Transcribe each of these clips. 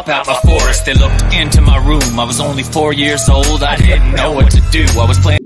up out my forest. They looked into my room. I was only 4 years old. I didn't know what to do. I was playing.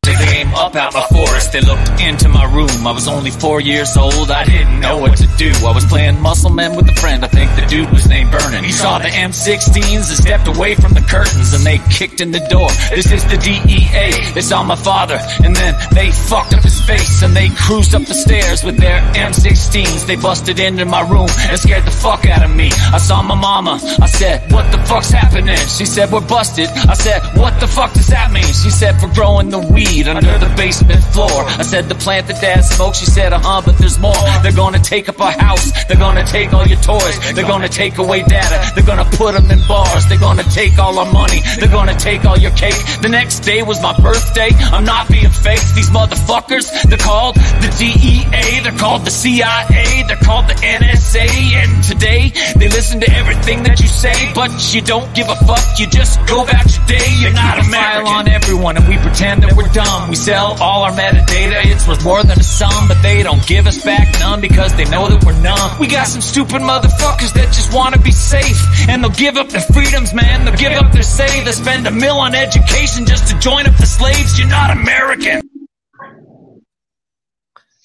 They came up out my forest. They looked into my room. I was only 4 years old. I didn't know what to do. I was playing muscle men with a friend. I think the dude was named Vernon. He saw the M16s and stepped away from the curtains, and they kicked in the door. This is the DEA. They saw my father, and then they fucked up his face, and they cruised up the stairs with their M16s. They busted into my room and scared the fuck out of me. I saw my mama. I said, what the fuck's happening? She said, we're busted. I said, what the fuck does that mean? She said, for growing the weed under the basement floor. I said, the plant that dad smoked. She said, but there's more. They're gonna take up our house. They're gonna take all your toys. They're gonna take away data. They're gonna put them in bars. They're gonna take all our money. They're gonna take all your cake. The next day was my birthday. I'm not being fake. These motherfuckers, they're called the DEA. They're called the CIA. They're called the NSA. And today, they listen to everything that you say, but you don't give a fuck. You just go about your day. You're not a file on everyone, and we pretend that we're dumb. We sell all our metadata. It's worth more than a sum, but they don't give us back none because they know that we're numb. We got some stupid motherfuckers that just want to be safe, and they'll give up their freedoms, man. They'll give up their say. They'll spend $1 million on education just to join up the slaves. You're not American.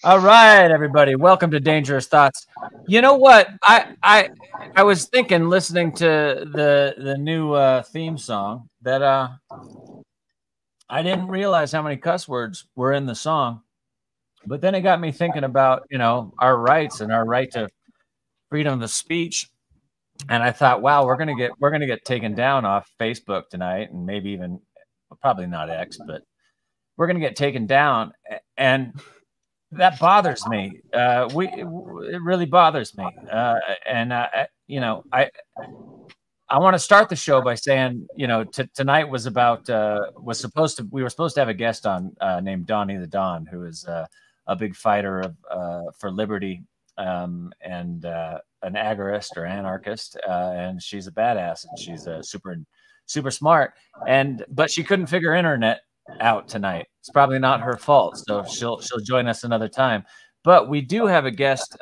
All right, everybody. Welcome to Dangerous Thoughts. You know what? I was thinking, listening to the new theme song, that I didn't realize how many cuss words were in the song. But then it got me thinking about, you know, our rights and our right to freedom of speech. And I thought, wow, we're gonna get taken down off Facebook tonight, and maybe even, probably not X, but we're gonna get taken down, and that bothers me. It really bothers me. You know, I want to start the show by saying, you know, tonight was about we were supposed to have a guest on named Doni the Don, who is a big fighter for liberty, and an agorist or anarchist, and she's a badass, and she's super smart, but she couldn't figure internet out tonight. It's probably not her fault, so she'll join us another time. But we do have a guest,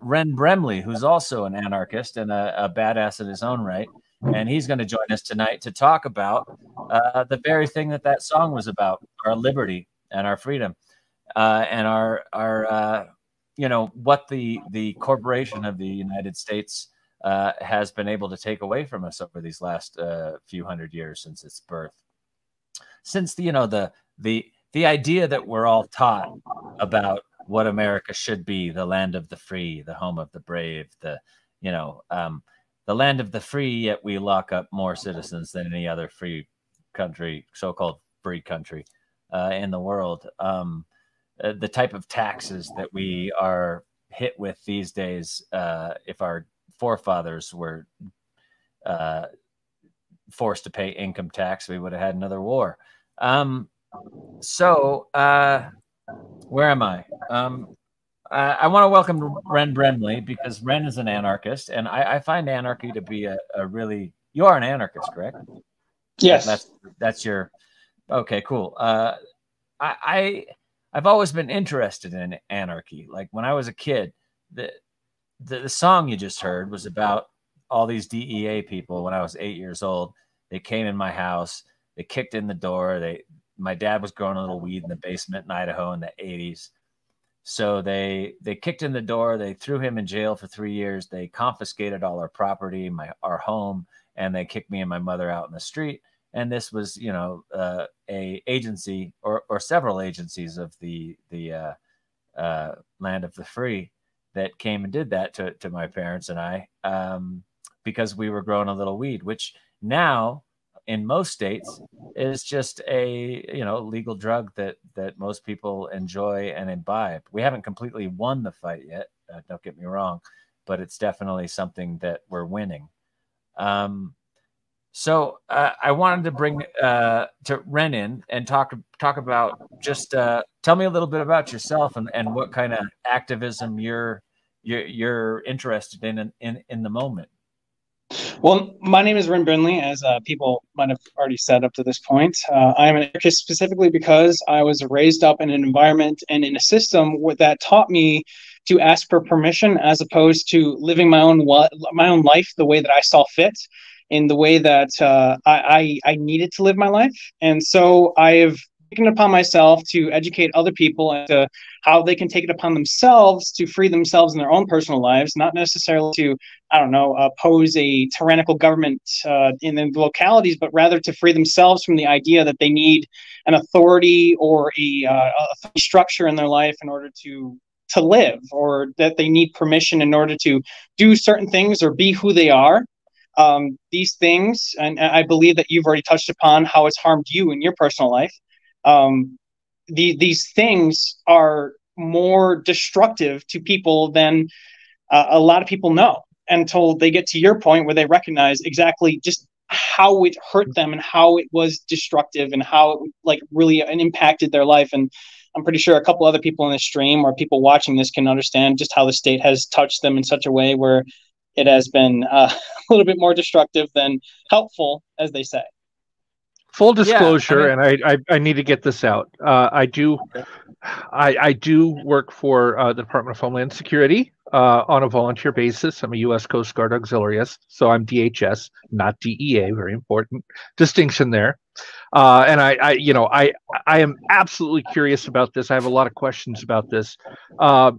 Ren Bremley, who's also an anarchist and a badass in his own right, and he's going to join us tonight to talk about the very thing that song was about: our liberty and our freedom, and our you know, what the corporation of the United States has been able to take away from us over these last few hundred years since its birth. Since the idea that we're all taught about what America should be, the land of the free, the home of the brave, the land of the free, yet we lock up more citizens than any other free country, so-called free country in the world. The type of taxes that we are hit with these days, if our forefathers were forced to pay income tax, we would have had another war. Where am I? I want to welcome Ren Bremley, because Ren is an anarchist, and I find anarchy to be a really... You are an anarchist, correct? Yes. That's your... Okay, cool. I've always been interested in anarchy. Like when I was a kid, the song you just heard was about all these DEA people. When I was 8 years old, they came in my house, they kicked in the door. My dad was growing a little weed in the basement in Idaho in the 80s. So they kicked in the door, they threw him in jail for 3 years. They confiscated all our property, our home, and they kicked me and my mother out in the street. And this was, you know, a agency or several agencies of the land of the free that came and did that to my parents and I, because we were growing a little weed, which now in most states is just a, you know, legal drug that most people enjoy and imbibe. We haven't completely won the fight yet, don't get me wrong, but it's definitely something that we're winning. So I wanted to bring to Ren in and talk about just tell me a little bit about yourself and what kind of activism you're interested in the moment. Well, my name is Rin Brinley, as people might have already said up to this point. I am an anarchist specifically because I was raised up in an environment and in a system that taught me to ask for permission as opposed to living my own life the way that I saw fit, in the way that I needed to live my life. And so I have taken it upon myself to educate other people as to how they can take it upon themselves to free themselves in their own personal lives, not necessarily to, I don't know, oppose a tyrannical government in the localities, but rather to free themselves from the idea that they need an authority or a structure in their life in order to live, or that they need permission in order to do certain things or be who they are. These things, and I believe that you've already touched upon how it's harmed you in your personal life. These things are more destructive to people than a lot of people know, until they get to your point where they recognize exactly just how it hurt them and how it was destructive and how it like really impacted their life. And I'm pretty sure a couple other people in the stream or people watching this can understand just how the state has touched them in such a way where it has been a little bit more destructive than helpful, as they say. Full disclosure, and I need to get this out. I do work for the Department of Homeland Security on a volunteer basis. I'm a U.S. Coast Guard auxiliarist, so I'm DHS, not DEA. Very important distinction there. And I am absolutely curious about this. I have a lot of questions about this,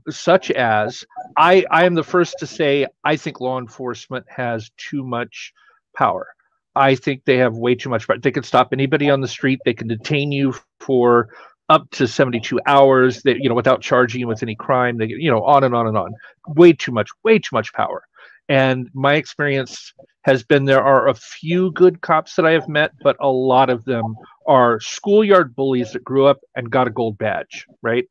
such as I am the first to say I think law enforcement has too much power. I think they have way too much power. They can stop anybody on the street. They can detain you for up to 72 hours, that, without charging you with any crime. They, on and on and on. Way too much power. And my experience has been there are a few good cops that I have met, but a lot of them are schoolyard bullies that grew up and got a gold badge, right?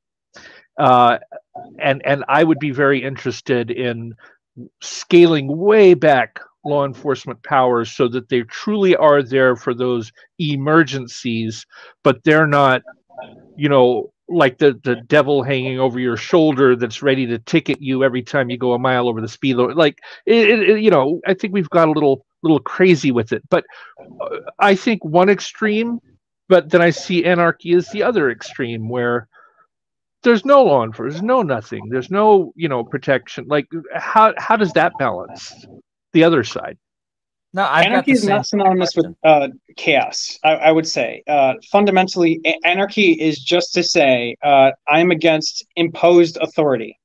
And I would be very interested in scaling way back law enforcement powers so that they truly are there for those emergencies, but they're not, like the devil hanging over your shoulder that's ready to ticket you every time you go a mile over the speed limit. Like I think we've got a little crazy with it. But I think one extreme, but then I see anarchy as the other extreme, where there's no law enforcement, there's no nothing, there's no protection. Like how does that balance the other side? No, anarchy is not synonymous with chaos. I would say fundamentally, anarchy is just to say I'm against imposed authority.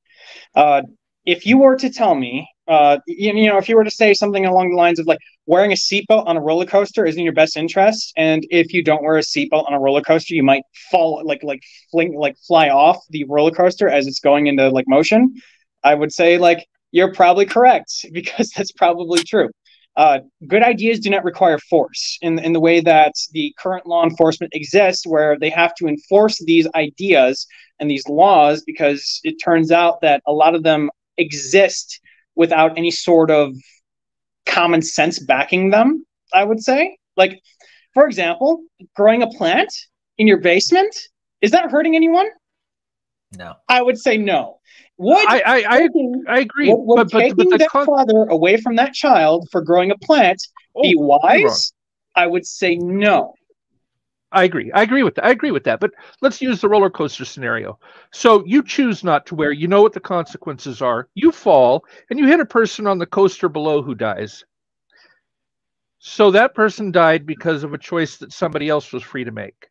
If you were to tell me, if you were to say something along the lines of like wearing a seatbelt on a roller coaster is in your best interest, and if you don't wear a seatbelt on a roller coaster, you might fall fly off the roller coaster as it's going into like motion, I would say like you're probably correct, because that's probably true. Good ideas do not require force in the way that the current law enforcement exists, where they have to enforce these ideas and these laws, because it turns out that a lot of them exist without any sort of common sense backing them, I would say. Like, for example, growing a plant in your basement, is that hurting anyone? No. I would say no. I agree. Would taking that father away from that child for growing a plant be wise? I would say no. I agree. I agree with that. But let's use the roller coaster scenario. So you choose not to wear. You know what the consequences are. You fall and you hit a person on the coaster below who dies. So that person died because of a choice that somebody else was free to make,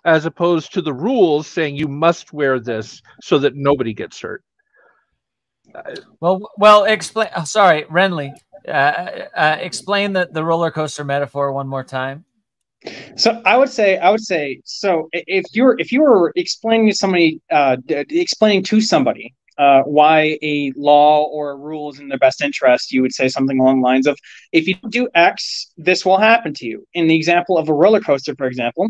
as opposed to the rules saying you must wear this so that nobody gets hurt. Well, explain. Sorry, Renly. Explain the roller coaster metaphor one more time. So I would say. So if you were explaining to somebody, why a law or a rule is in their best interest, you would say something along the lines of, if you do X, this will happen to you. In the example of a roller coaster, for example,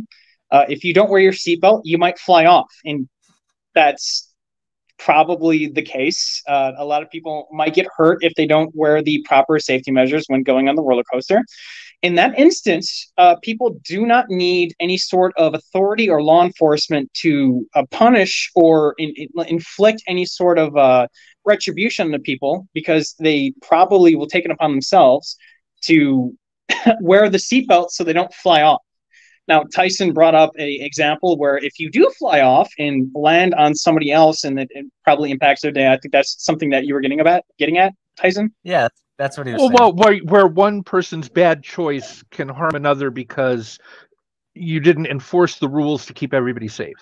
if you don't wear your seatbelt, you might fly off, and that's probably the case. A lot of people might get hurt if they don't wear the proper safety measures when going on the roller coaster. In that instance, people do not need any sort of authority or law enforcement to punish or inflict any sort of retribution to people, because they probably will take it upon themselves to wear the seatbelt so they don't fly off. Now, Tyson brought up an example where if you do fly off and land on somebody else and it probably impacts their day, I think that's something that you were getting at, Tyson? Yeah, that's what he was saying. Well, where one person's bad choice can harm another because you didn't enforce the rules to keep everybody safe.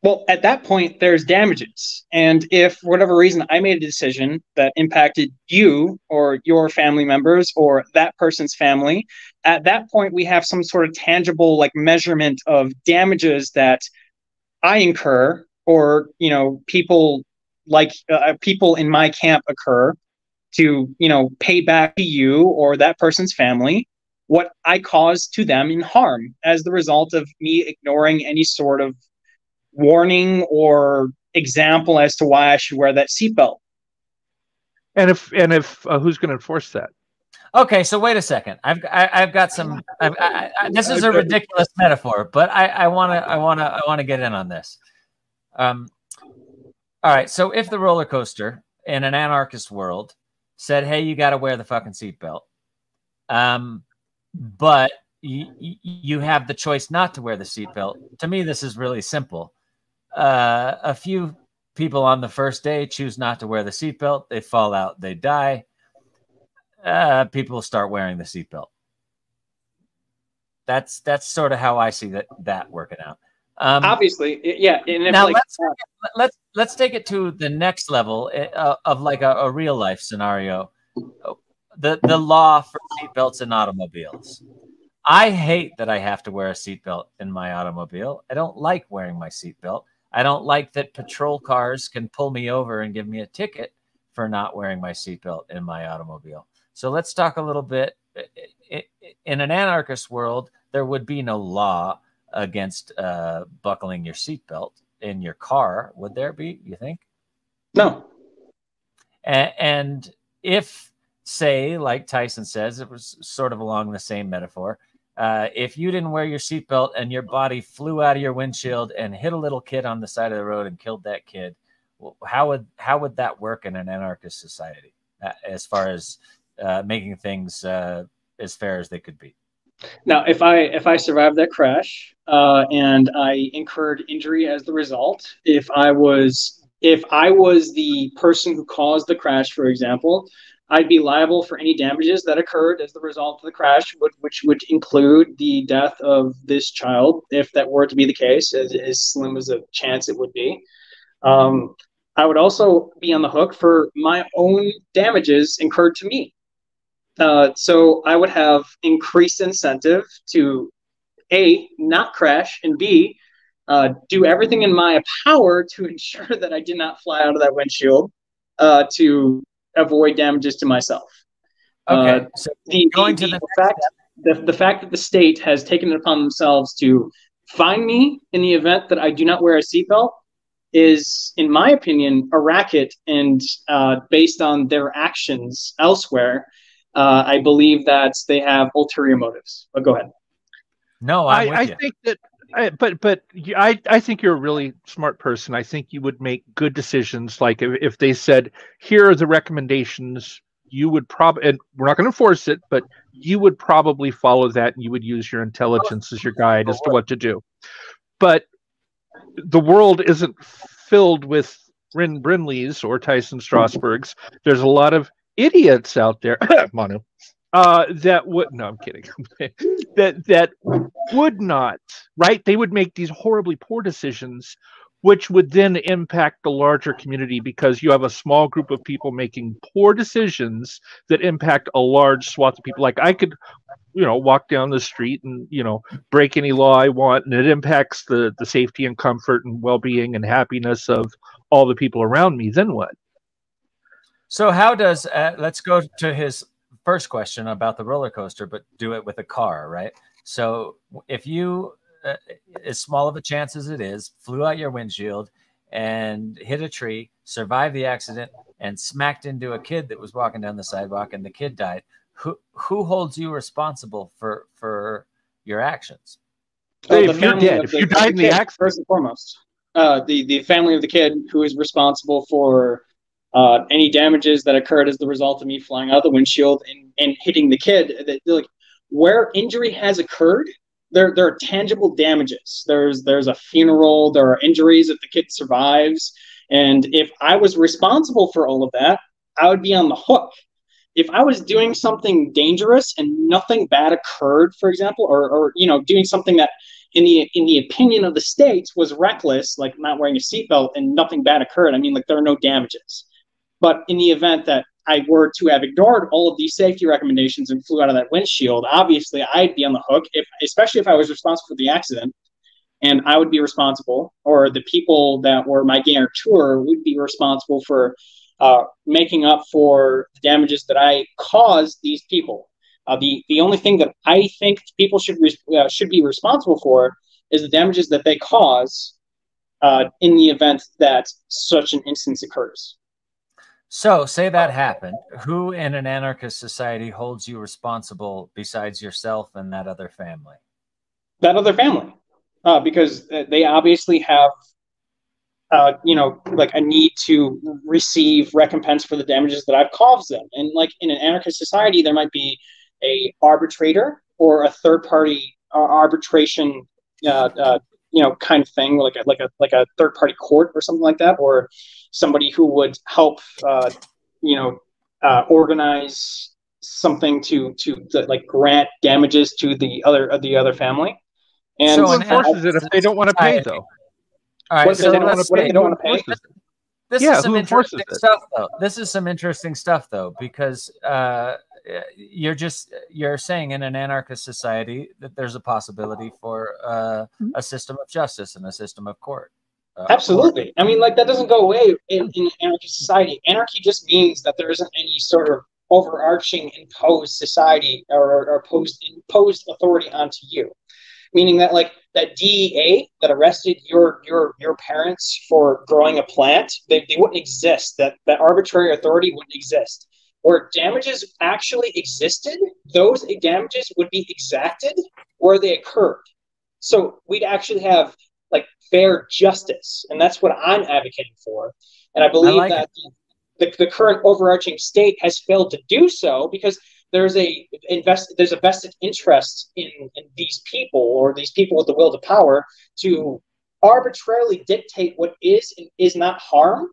Well, at that point, there's damages. And if, for whatever reason, I made a decision that impacted you or your family members or that person's family, at that point, we have some sort of tangible like measurement of damages that I incur, or, you know, people people in my camp occur to, you know, pay back to you or that person's family what I caused to them in harm as the result of me ignoring any sort of warning or example as to why I should wear that seatbelt. And if who's going to enforce that? Okay, so wait a second. I've got some. This is a ridiculous metaphor, but I wanna get in on this. All right. So if the roller coaster in an anarchist world said, "Hey, you got to wear the fucking seatbelt," but you have the choice not to wear the seatbelt. To me, this is really simple. A few people on the first day choose not to wear the seatbelt. They fall out. They die. People start wearing the seatbelt. That's sort of how I see that working out. Obviously, yeah. And if, now like, let's take it to the next level of like a real life scenario. The law for seatbelts in automobiles. I hate that I have to wear a seatbelt in my automobile. I don't like wearing my seatbelt. I don't like that patrol cars can pull me over and give me a ticket for not wearing my seatbelt in my automobile. So let's talk a little bit. In an anarchist world, there would be no law against buckling your seatbelt in your car. Would there be, you think? No. And if, say, like Tyson says, it was sort of along the same metaphor, if you didn't wear your seatbelt and your body flew out of your windshield and hit a little kid on the side of the road and killed that kid, how would that work in an anarchist society as far as making things as fair as they could be? Now, if I survived that crash and I incurred injury as the result, if I was the person who caused the crash, for example, I'd be liable for any damages that occurred as the result of the crash, which would include the death of this child, if that were to be the case, as slim as a chance it would be. I would also be on the hook for my own damages incurred to me. So I would have increased incentive to A, not crash, and B, do everything in my power to ensure that I did not fly out of that windshield to avoid damages to myself. Okay. So the fact that the state has taken it upon themselves to fine me in the event that I do not wear a seatbelt is, in my opinion, a racket, and based on their actions elsewhere, I believe that they have ulterior motives. But go ahead. No, I think that, I think you're a really smart person. I think you would make good decisions. Like if they said, here are the recommendations, you would probably, and we're not going to enforce it, but you would probably follow that, and you would use your intelligence as your guide as to what to do. But the world isn't filled with Bryn Brinleys or Tyson Strasbergs. There's a lot of idiots out there, Manu, that would, no, I'm kidding, that would not, right? They would make these horribly poor decisions, which would then impact the larger community, because you have a small group of people making poor decisions that impact a large swath of people. Like I could, walk down the street and, break any law I want, and it impacts the safety and comfort and well-being and happiness of all the people around me. Then what? So how does, let's go to his first question about the roller coaster, but do it with a car, right? So if you, as small of a chance as it is, flew out your windshield and hit a tree, survived the accident, and smacked into a kid that was walking down the sidewalk, and the kid died, who holds you responsible for your actions? So If you're dead, if you died in the accident, first and foremost, the family of the kid who is responsible for any damages that occurred as the result of me flying out the windshield and hitting the kid. Like, where injury has occurred, there are tangible damages. There's a funeral. There are injuries if the kid survives. And if I was responsible for all of that, I would be on the hook. If I was doing something dangerous and nothing bad occurred, for example, or doing something that in the opinion of the states was reckless, like not wearing a seatbelt, and nothing bad occurred, I mean, like, there are no damages. But in the event that I were to have ignored all of these safety recommendations and flew out of that windshield, obviously I'd be on the hook, especially if I was responsible for the accident. And I would be responsible, or the people that were my guarantor would be responsible for making up for the damages that I caused these people. The only thing that I think people should be responsible for is the damages that they cause in the event that such an instance occurs. So, say that happened. Who in an anarchist society holds you responsible besides yourself and that other family? That other family, because they obviously have, like, a need to receive recompense for the damages that I've caused them. And like in an anarchist society, there might be a arbitrator or a third party arbitration, kind of thing, like a third party court or something like that, or somebody who would help, organize something to like grant damages to the other family. And so who enforces it if they don't want to pay, though? All right, so they don't want to pay. This is some interesting stuff, though. This is some interesting stuff, though, because you're saying in an anarchist society that there's a possibility for a system of justice and a system of court. Absolutely. I mean, like, that doesn't go away in anarchist society. Anarchy just means that there isn't any sort of overarching imposed society or imposed authority onto you. Meaning that, like, that DEA that arrested your parents for growing a plant, they wouldn't exist. That arbitrary authority wouldn't exist. Where damages actually existed, those damages would be exacted where they occurred. So we'd actually have, like, fair justice, and that's what I'm advocating for. And I believe that the current overarching state has failed to do so because there's a vested interest in these people, or these people with the will to power, to arbitrarily dictate what is and is not harm.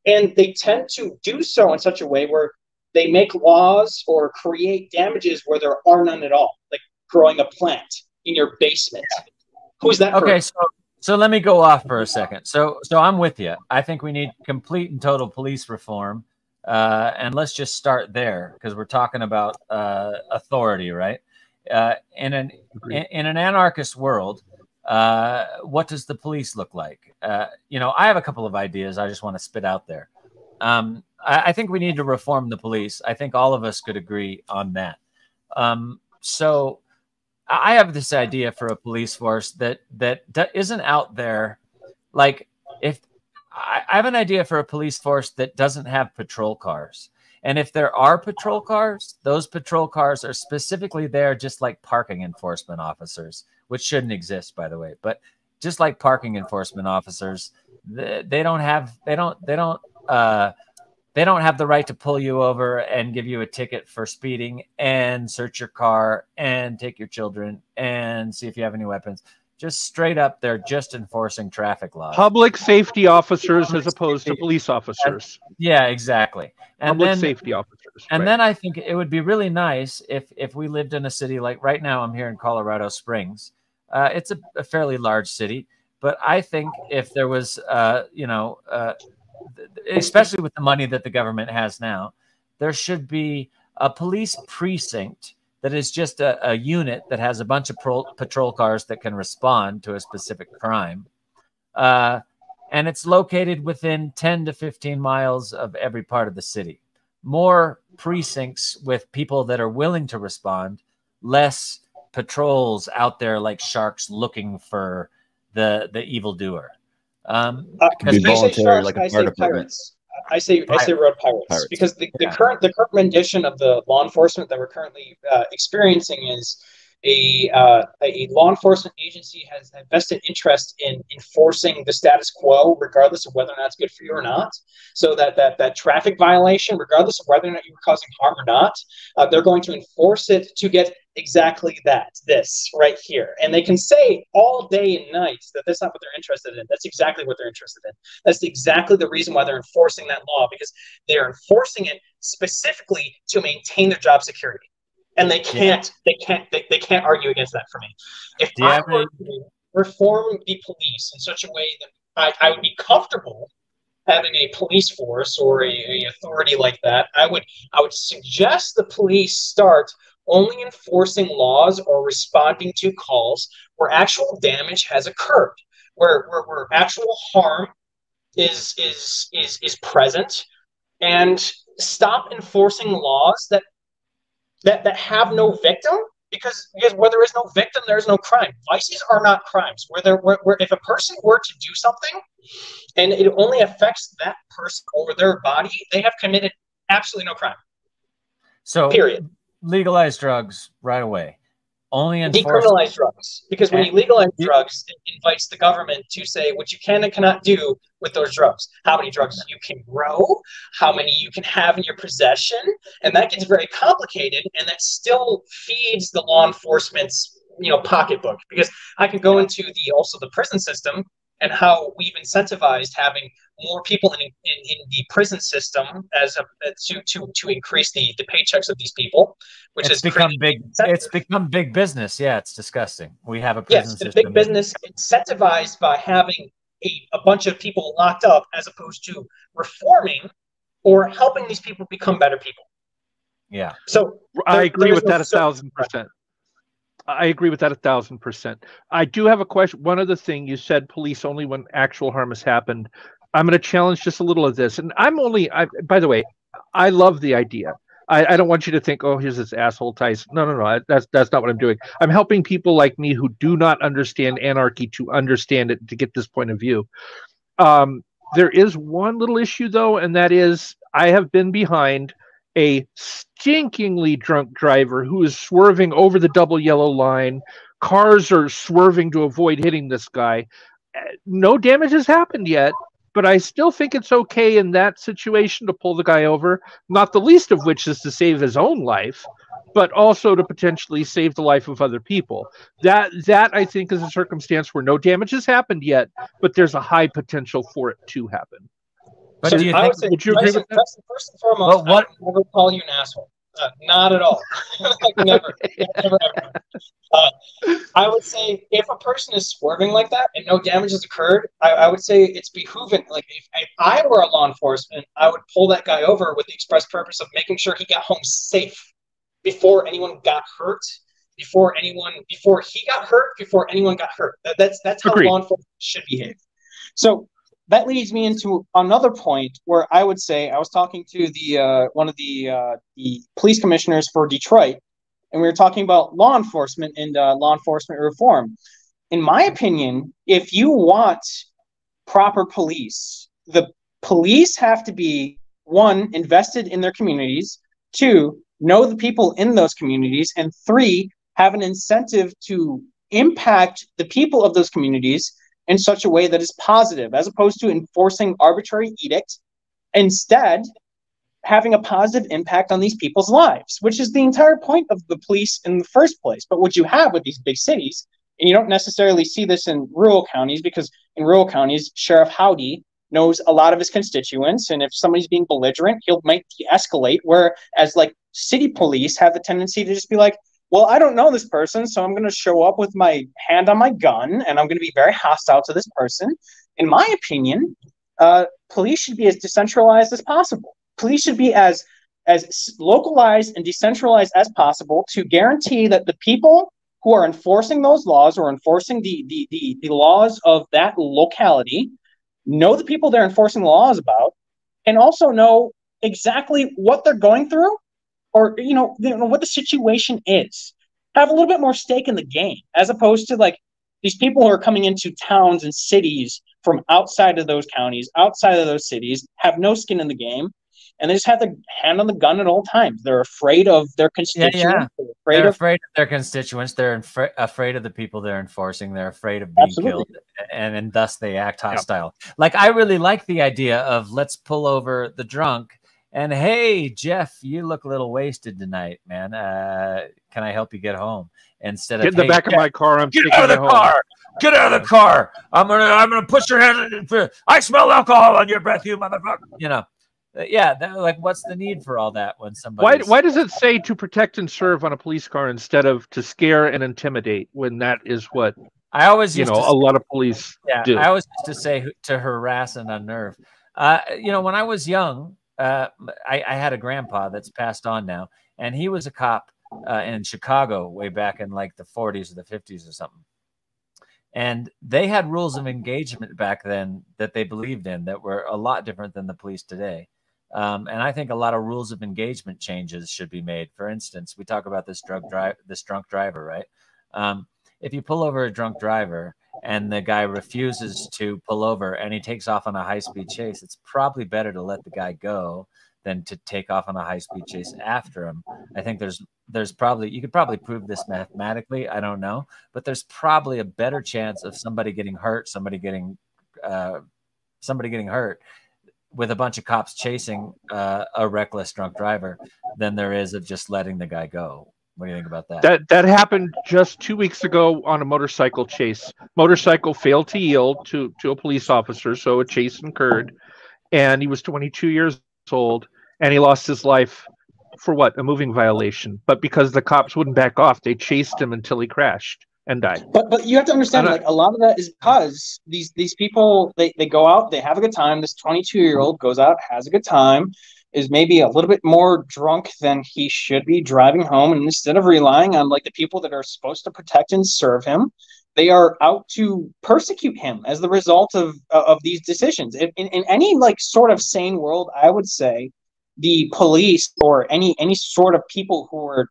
And they tend to do so in such a way where they make laws or create damages where there are none at all, like growing a plant in your basement. Who's that? Okay, so let me go off for a second. So I'm with you. I think we need complete and total police reform. And let's just start there, because we're talking about authority, right? In an anarchist world, what does the police look like? I have a couple of ideas I just want to spit out there. I think we need to reform the police. I think all of us could agree on that. So I have this idea for a police force that isn't out there. Like, if I have an idea for a police force that doesn't have patrol cars. And if there are patrol cars, those patrol cars are specifically there just like parking enforcement officers, which shouldn't exist, by the way. But just like parking enforcement officers, they don't have the right to pull you over and give you a ticket for speeding and search your car and take your children and see if you have any weapons. Just straight up, they're just enforcing traffic laws. Public safety officers as opposed to police officers. Yeah, exactly. And public safety officers. And then I think it would be really nice if we lived in a city like right now. I'm here in Colorado Springs. It's a fairly large city, but I think if there was, especially with the money that the government has now, there should be a police precinct that is just a unit that has a bunch of patrol cars that can respond to a specific crime. And it's located within 10 to 15 miles of every part of the city. More precincts with people that are willing to respond, less patrols out there like sharks looking for the evildoer. Be voluntary, like a fire department. I say road pirates, because the current rendition of the law enforcement that we're currently experiencing is a law enforcement agency has a vested interest in enforcing the status quo, regardless of whether or not it's good for you or not. So that traffic violation, regardless of whether or not you were causing harm or not, they're going to enforce it to get exactly this right here. And they can say all day and night that that's not what they're interested in. That's exactly what they're interested in. That's exactly the reason why they're enforcing that law, because they're enforcing it specifically to maintain their job security. And they can't argue against that for me. If I were to reform the police in such a way that I would be comfortable having a police force or a authority like that, I would suggest the police start only enforcing laws or responding to calls where actual damage has occurred, where actual harm is present, and stop enforcing laws that have no victim, because where there is no victim, there is no crime. Vices are not crimes. Where if a person were to do something and it only affects that person or their body, they have committed absolutely no crime. So period. Legalize drugs right away. Only decriminalize drugs, because when you legalize drugs, it invites the government to say what you can and cannot do with those drugs. How many drugs you can grow, how many you can have in your possession, and that gets very complicated. And that still feeds the law enforcement's pocketbook, because I can go into the prison system and how we've incentivized having more people in the prison system to increase the paychecks of these people, which has become big. It's become big business. Yeah, it's disgusting. We have a prison system. Yes, big business incentivized by having a bunch of people locked up, as opposed to reforming or helping these people become better people. Yeah. So I agree with that 1,000%. I agree with that 1,000%. I do have a question. One other thing, you said police only when actual harm has happened. I'm going to challenge just a little of this. And by the way, I love the idea. I don't want you to think, oh, here's this asshole Tyson. No. That's not what I'm doing. I'm helping people like me who do not understand anarchy to understand it, to get this point of view. There is one little issue, though, and that is I have been behind a stinkingly drunk driver who is swerving over the double yellow line. Cars are swerving to avoid hitting this guy. No damage has happened yet, but I still think it's okay in that situation to pull the guy over, not the least of which is to save his own life, but also to potentially save the life of other people. That I think is a circumstance where no damage has happened yet, but there's a high potential for it to happen. But do you think? Would you agree with that? First and foremost, I would never call you an asshole. Not at all. Never. I would say if a person is swerving like that and no damage has occurred, I would say it's behooving. Like if I were a law enforcement, I would pull that guy over with the express purpose of making sure he got home safe before anyone got hurt. Before he got hurt, before anyone got hurt. That's how law enforcement should behave. So that leads me into another point where I would say I was talking to one of the police commissioners for Detroit, and we were talking about law enforcement and law enforcement reform. In my opinion, if you want proper police, the police have to be, one, invested in their communities, two, know the people in those communities, and three, have an incentive to impact the people of those communities in such a way that is positive, as opposed to enforcing arbitrary edicts. Instead, having a positive impact on these people's lives, which is the entire point of the police in the first place. But what you have with these big cities, and you don't necessarily see this in rural counties, because in rural counties, Sheriff Howdy knows a lot of his constituents, and if somebody's being belligerent, might de-escalate, whereas like city police have the tendency to just be like, well, I don't know this person, so I'm going to show up with my hand on my gun, and I'm going to be very hostile to this person. In my opinion, police should be as decentralized as possible. Police should be as localized and decentralized as possible to guarantee that the people who are enforcing those laws or enforcing the laws of that locality know the people they're enforcing the laws about, and also know exactly what they're going through, or what the situation is. Have a little bit more stake in the game, as opposed to like these people who are coming into towns and cities from outside of those counties, outside of those cities, have no skin in the game, and they just have their hand on the gun at all times. They're afraid of their constituents. Yeah. They're afraid of their constituents. They're afraid of the people they're enforcing. They're afraid of being killed, and thus they act hostile. Yeah. Like, I really like the idea of, let's pull over the drunk and, hey, Jeff, you look a little wasted tonight, man. Can I help you get home? Instead of, get in the back of my car, I'm get out of the car. Get out of the car. I'm gonna push your hand in. I smell alcohol on your breath, you motherfucker. You know. Yeah, like, what's the need for all that when somebody? Why does it say to protect and serve on a police car instead of to scare and intimidate, when that is what I always a lot of police do? I always used to say to harass and unnerve. When I was young, I had a grandpa that's passed on now, and he was a cop in Chicago way back in like the 40s or the 50s or something. And they had rules of engagement back then that they believed in that were a lot different than the police today. And I think a lot of rules of engagement changes should be made. For instance, we talk about this drunk driver, right? If you pull over a drunk driver and the guy refuses to pull over and he takes off on a high-speed chase, it's probably better to let the guy go than to take off on a high-speed chase after him. I think there's probably, you could probably prove this mathematically, I don't know, but there's probably a better chance of somebody getting hurt with a bunch of cops chasing a reckless drunk driver than there is of just letting the guy go. What do you think about that? That happened just 2 weeks ago on a motorcycle chase. Motorcycle failed to yield to a police officer, so a chase occurred, and he was 22 years old, and he lost his life for what? A moving violation. But because the cops wouldn't back off, they chased him until he crashed and died. But you have to understand, like, a lot of that is because these people, they go out, they have a good time. This 22-year-old goes out, has a good time, is maybe a little bit more drunk than he should be driving home, and instead of relying on like the people that are supposed to protect and serve him, they are out to persecute him as the result of these decisions. In any like sort of sane world, I would say the police or any sort of people who are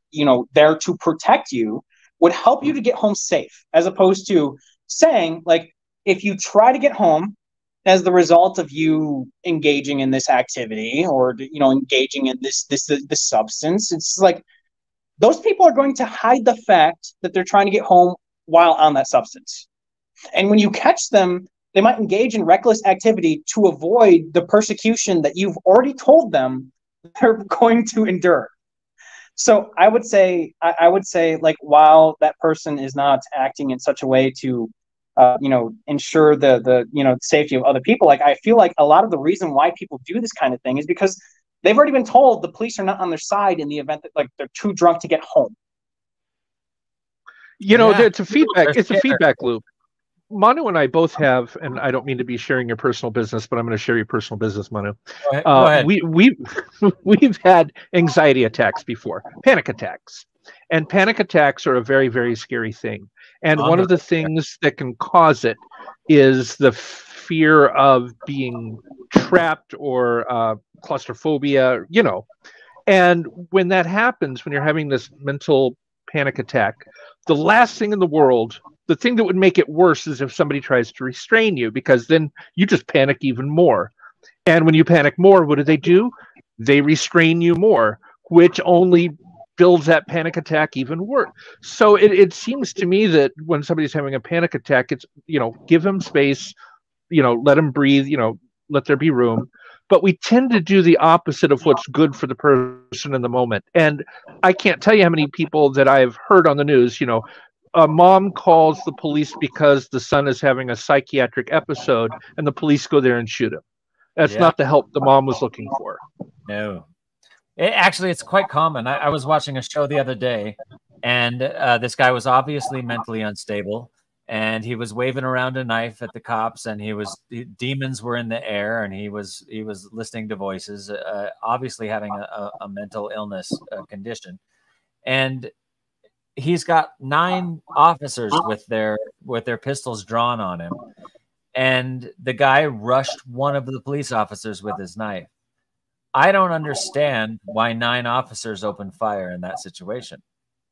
there to protect you would help you to get home safe, as opposed to saying, like, if you try to get home as the result of you engaging in this activity or engaging in this substance, it's like those people are going to hide the fact that they're trying to get home while on that substance. And when you catch them, they might engage in reckless activity to avoid the persecution that you've already told them they're going to endure. So I would say, like, while that person is not acting in such a way to, ensure the safety of other people, like, I feel like a lot of the reason why people do this kind of thing is because they've already been told the police are not on their side in the event that, like, they're too drunk to get home. It's a feedback. It's a feedback loop. Manu and I both have, and I don't mean to be sharing your personal business, but I'm going to share your personal business, Manu. Go ahead. We've had anxiety attacks before, panic attacks, and panic attacks are a very, very scary thing. And one of the things that can cause it is the fear of being trapped or claustrophobia, And when that happens, when you're having this mental panic attack, the last thing in the world, the thing that would make it worse is if somebody tries to restrain you, because then you just panic even more. And when you panic more, what do? They restrain you more, which only builds that panic attack even worse. So it seems to me that when somebody's having a panic attack, it's, give them space, let them breathe, let there be room. But we tend to do the opposite of what's good for the person in the moment. And I can't tell you how many people that I've heard on the news, a mom calls the police because the son is having a psychiatric episode, and the police go there and shoot him. That's not the help the mom was looking for. No. It's quite common. I was watching a show the other day, and this guy was obviously mentally unstable, and he was waving around a knife at the cops, and demons were in the air, and he was listening to voices, obviously having a mental illness condition. And he's got 9 officers with their pistols drawn on him, and the guy rushed one of the police officers with his knife. I don't understand why 9 officers opened fire in that situation.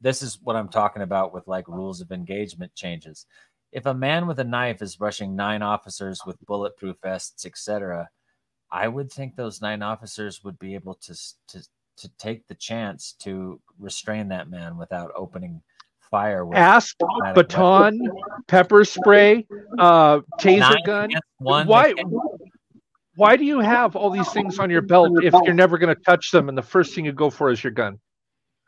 This is what I'm talking about with, like, rules of engagement changes. if a man with a knife is rushing 9 officers with bulletproof vests, etc., I would think those 9 officers would be able to take the chance to restrain that man without opening fire with Asp, baton, pepper spray, taser gun. Why do you have all these things on your belt if you're never going to touch them and the first thing you go for is your gun?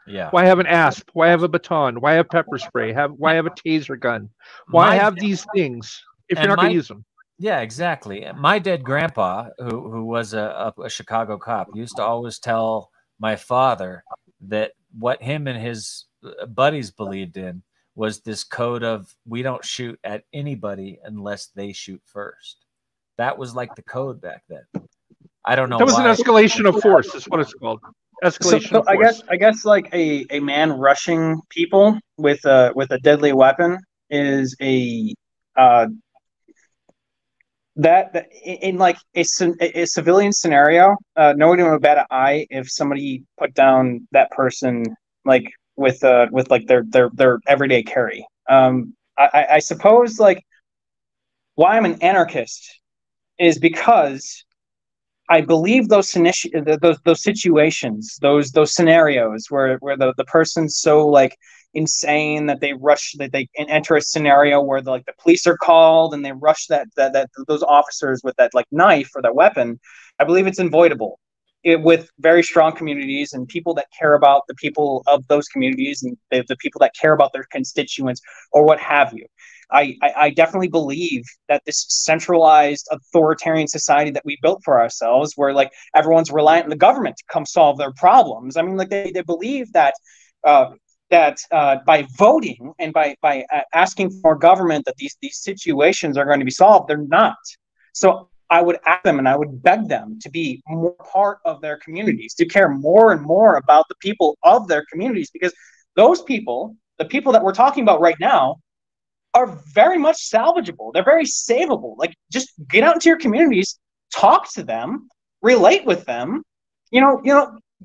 Yeah. Why have an asp? Why have a baton? Why have pepper spray? Why have a taser gun? Why have these things if you're not going to use them? Yeah, exactly. My dead grandpa, who was a Chicago cop, used to always tell my father that what him and his buddies believed in was this code of we don't shoot at anybody unless they shoot first. That was like the code back then. I don't know. That was an escalation of force, is what it's called. Escalation of force. I guess like a man rushing people with a deadly weapon is a that in like a civilian scenario, nobody would bat an eye if somebody put down that person like with like their everyday carry. I suppose like why I'm an anarchist is because I believe those situations, those scenarios where the person's so like insane that they enter a scenario where the police are called and they rush those officers with that like knife or that weapon. I believe it's avoidable with very strong communities and people that care about the people of those communities and the people that care about their constituents or what have you. I definitely believe that this centralized authoritarian society that we built for ourselves, where like everyone's reliant on the government to come solve their problems. I mean, like they believe that by voting and by asking for government that these situations are going to be solved, they're not. So I would ask them and I would beg them to be more part of their communities, to care more and more about the people of their communities, because those people, the people that we're talking about right now, are very much salvageable. They're very savable. Like, just get out into your communities, talk to them, relate with them,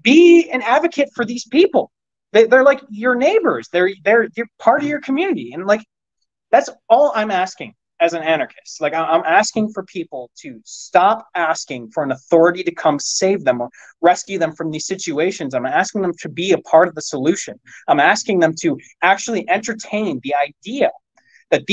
be an advocate for these people. They're like your neighbors. They're part of your community. And like, that's all I'm asking as an anarchist. Like, I'm asking for people to stop asking for an authority to come save them or rescue them from these situations. I'm asking them to be a part of the solution. I'm asking them to actually entertain the idea that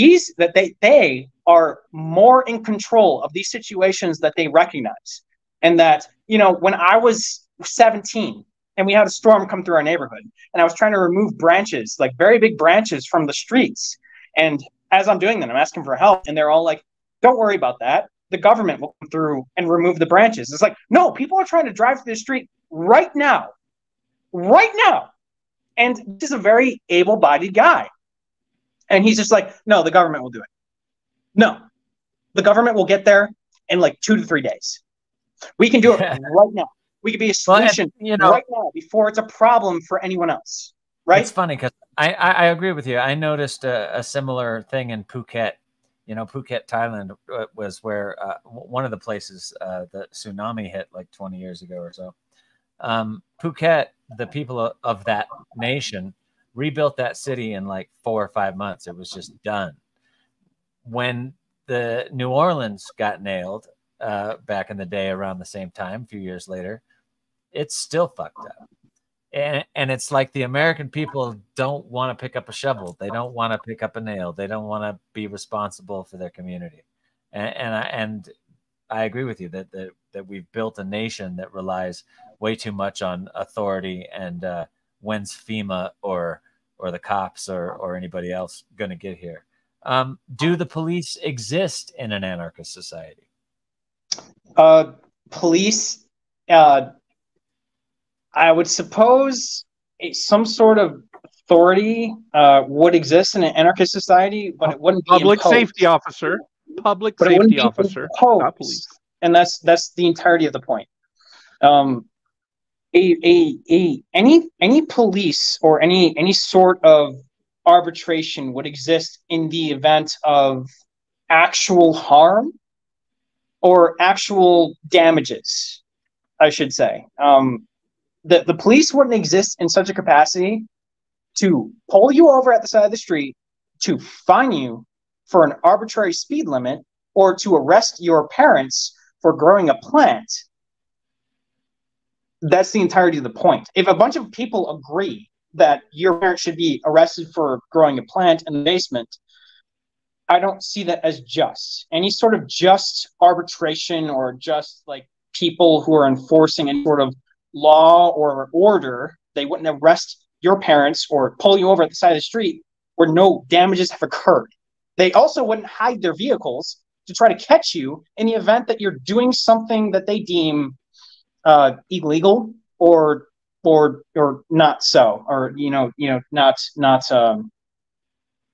they are more in control of these situations that they recognize. And that, when I was 17 and we had a storm come through our neighborhood and I was trying to remove branches, like very big branches from the streets. And as I'm doing that, I'm asking for help. And they're all like, don't worry about that. The government will come through and remove the branches. It's like, no, people are trying to drive through the street right now. And this is a very able-bodied guy. And he's just like, no, the government will do it. No, the government will get there in like 2 to 3 days. We can do it right now. We can be a solution right now before it's a problem for anyone else. Right? It's funny because I agree with you. I noticed a similar thing in Phuket. Phuket, Thailand was where one of the places the tsunami hit like 20 years ago or so. Phuket, the people of that nation rebuilt that city in like 4 or 5 months. It was just done. When the New Orleans got nailed back in the day around the same time, a few years later, it's still fucked up. And it's like the American people don't want to pick up a shovel. They don't want to pick up a nail. They don't want to be responsible for their community. And I agree with you that we've built a nation that relies way too much on authority and when's FEMA or the cops or anybody else going to get here. Do the police exist in an anarchist society? Police, I would suppose some sort of authority would exist in an anarchist society, but it wouldn't be public imposed. Safety officer. Public safety officer, not police. And that's the entirety of the point. Any police or any sort of arbitration would exist in the event of actual harm or actual damages, I should say. The police wouldn't exist in such a capacity to pull you over at the side of the street, to fine you for an arbitrary speed limit or to arrest your parents for growing a plant, that's the entirety of the point. If a bunch of people agree that your parents should be arrested for growing a plant in the basement, I don't see that as just. Any sort of just arbitration or just like people who are enforcing any sort of law or order, they wouldn't arrest your parents or pull you over at the side of the street where no damages have occurred. They also wouldn't hide their vehicles to try to catch you in the event that you're doing something that they deem illegal or not so, or not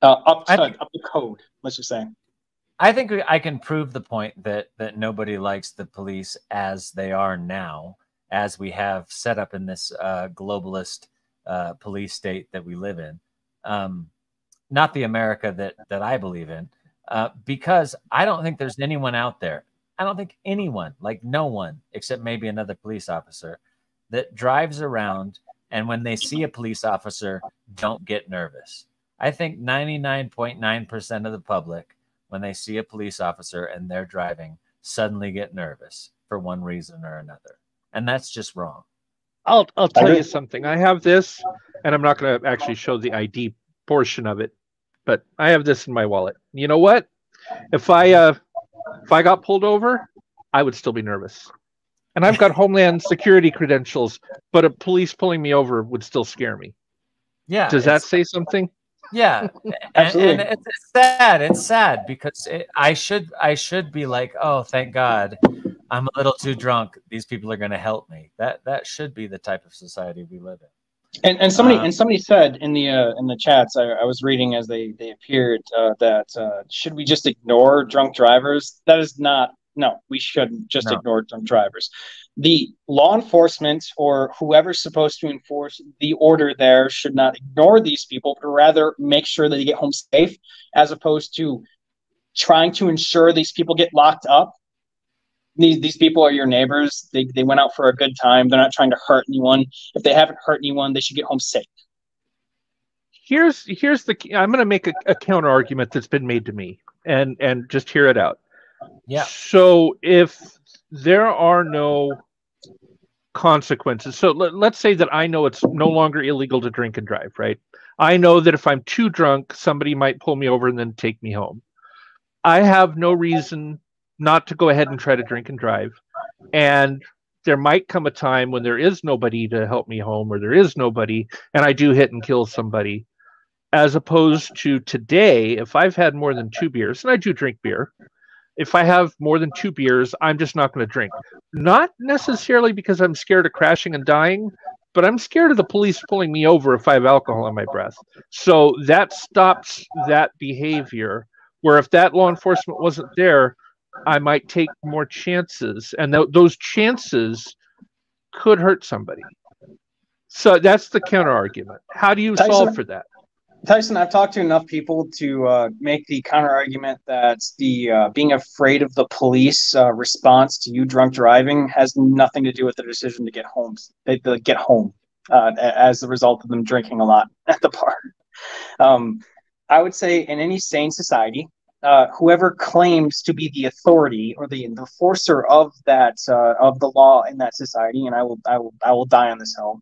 up to code. Let's just say. I think I can prove the point that nobody likes the police as they are now, as we have set up in this globalist police state that we live in. Not the America that I believe in, because I don't think there's anyone out there. I don't think anyone, like no one, except maybe another police officer, that drives around and when they see a police officer, don't get nervous. I think 99.9% of the public, when they see a police officer and they're driving, suddenly get nervous for one reason or another. And that's just wrong. I'll tell you something. I have this, and I'm not going to actually show the ID portion of it, but I have this in my wallet. You know what? If I got pulled over, I would still be nervous. And I've got Homeland Security credentials, but a police pulling me over would still scare me. Yeah. Does that say something? Yeah. Absolutely. And it's sad. It's sad because I should be like, oh, thank God, I'm a little too drunk. These people are going to help me. That should be the type of society we live in. And somebody said in the chats I was reading as they appeared that should we just ignore drunk drivers? That is not. No, we shouldn't just ignore drunk drivers. The law enforcement or whoever's supposed to enforce the order there should not ignore these people, but rather make sure that they get home safe, as opposed to trying to ensure these people get locked up. These people are your neighbors. They went out for a good time. They're not trying to hurt anyone. If they haven't hurt anyone, they should get home safe. Here's the I'm going to make a counter argument that's been made to me, and just hear it out. Yeah. So if there are no consequences, so let's say that I know it's no longer illegal to drink and drive, right? I know that if I'm too drunk, somebody might pull me over and then take me home. I have no reason not to go ahead and try to drink and drive. And there might come a time when there is nobody to help me home, or there is nobody, and I do hit and kill somebody. As opposed to today, if I've had more than 2 beers, and I do drink beer, if I have more than 2 beers, I'm just not going to drink. Not necessarily because I'm scared of crashing and dying, but I'm scared of the police pulling me over if I have alcohol in my breath. So that stops that behavior, where if that law enforcement wasn't there, I might take more chances, and those chances could hurt somebody. So that's the counter argument. How do you solve for that? Tyson, I've talked to enough people to make the counter argument that the being afraid of the police response to you drunk driving has nothing to do with the decision to get home. They get home as a result of them drinking a lot at the bar. I would say in any sane society, whoever claims to be the authority or the enforcer of that of the law in that society, and I will die on this hill,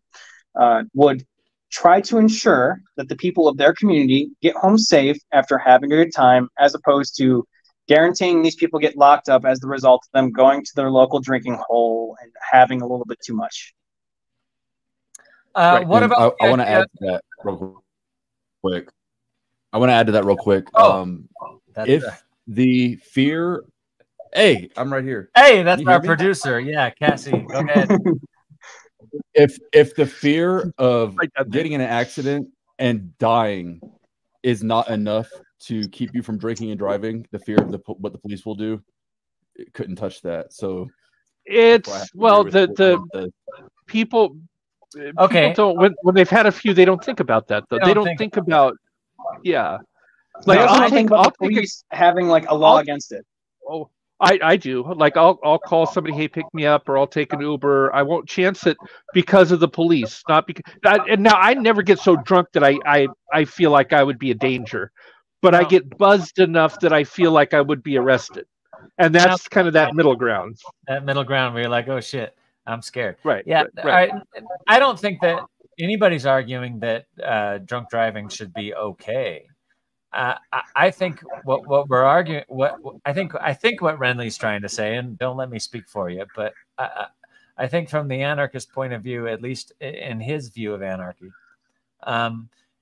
would try to ensure that the people of their community get home safe after having a good time, as opposed to guaranteeing these people get locked up as the result of them going to their local drinking hole and having a little bit too much. Right. What about? I want to add to that real quick. If the fear, hey, I'm right here. Hey, that's our producer. Yeah, Cassie, go ahead. If the fear of getting in an accident and dying is not enough to keep you from drinking and driving, the fear of what the police will do, it couldn't touch that. So it's the people. Okay. People don't, when they've had a few, they don't think about that though. They don't think about Like I'll think about the police having like a law against it. Oh, I do. Like I'll call somebody, hey, pick me up, or I'll take an Uber. I won't chance it because of the police, not because. And now I never get so drunk that I feel like I would be a danger. but I get buzzed enough that I feel like I would be arrested. And that's kind of that middle ground. That middle ground where you're like, oh shit, I'm scared. Right. Yeah. Right. I don't think that anybody's arguing that drunk driving should be okay. I think what we're arguing, I think what Renly's trying to say, and don't let me speak for you, but I think from the anarchist point of view, at least in his view of anarchy,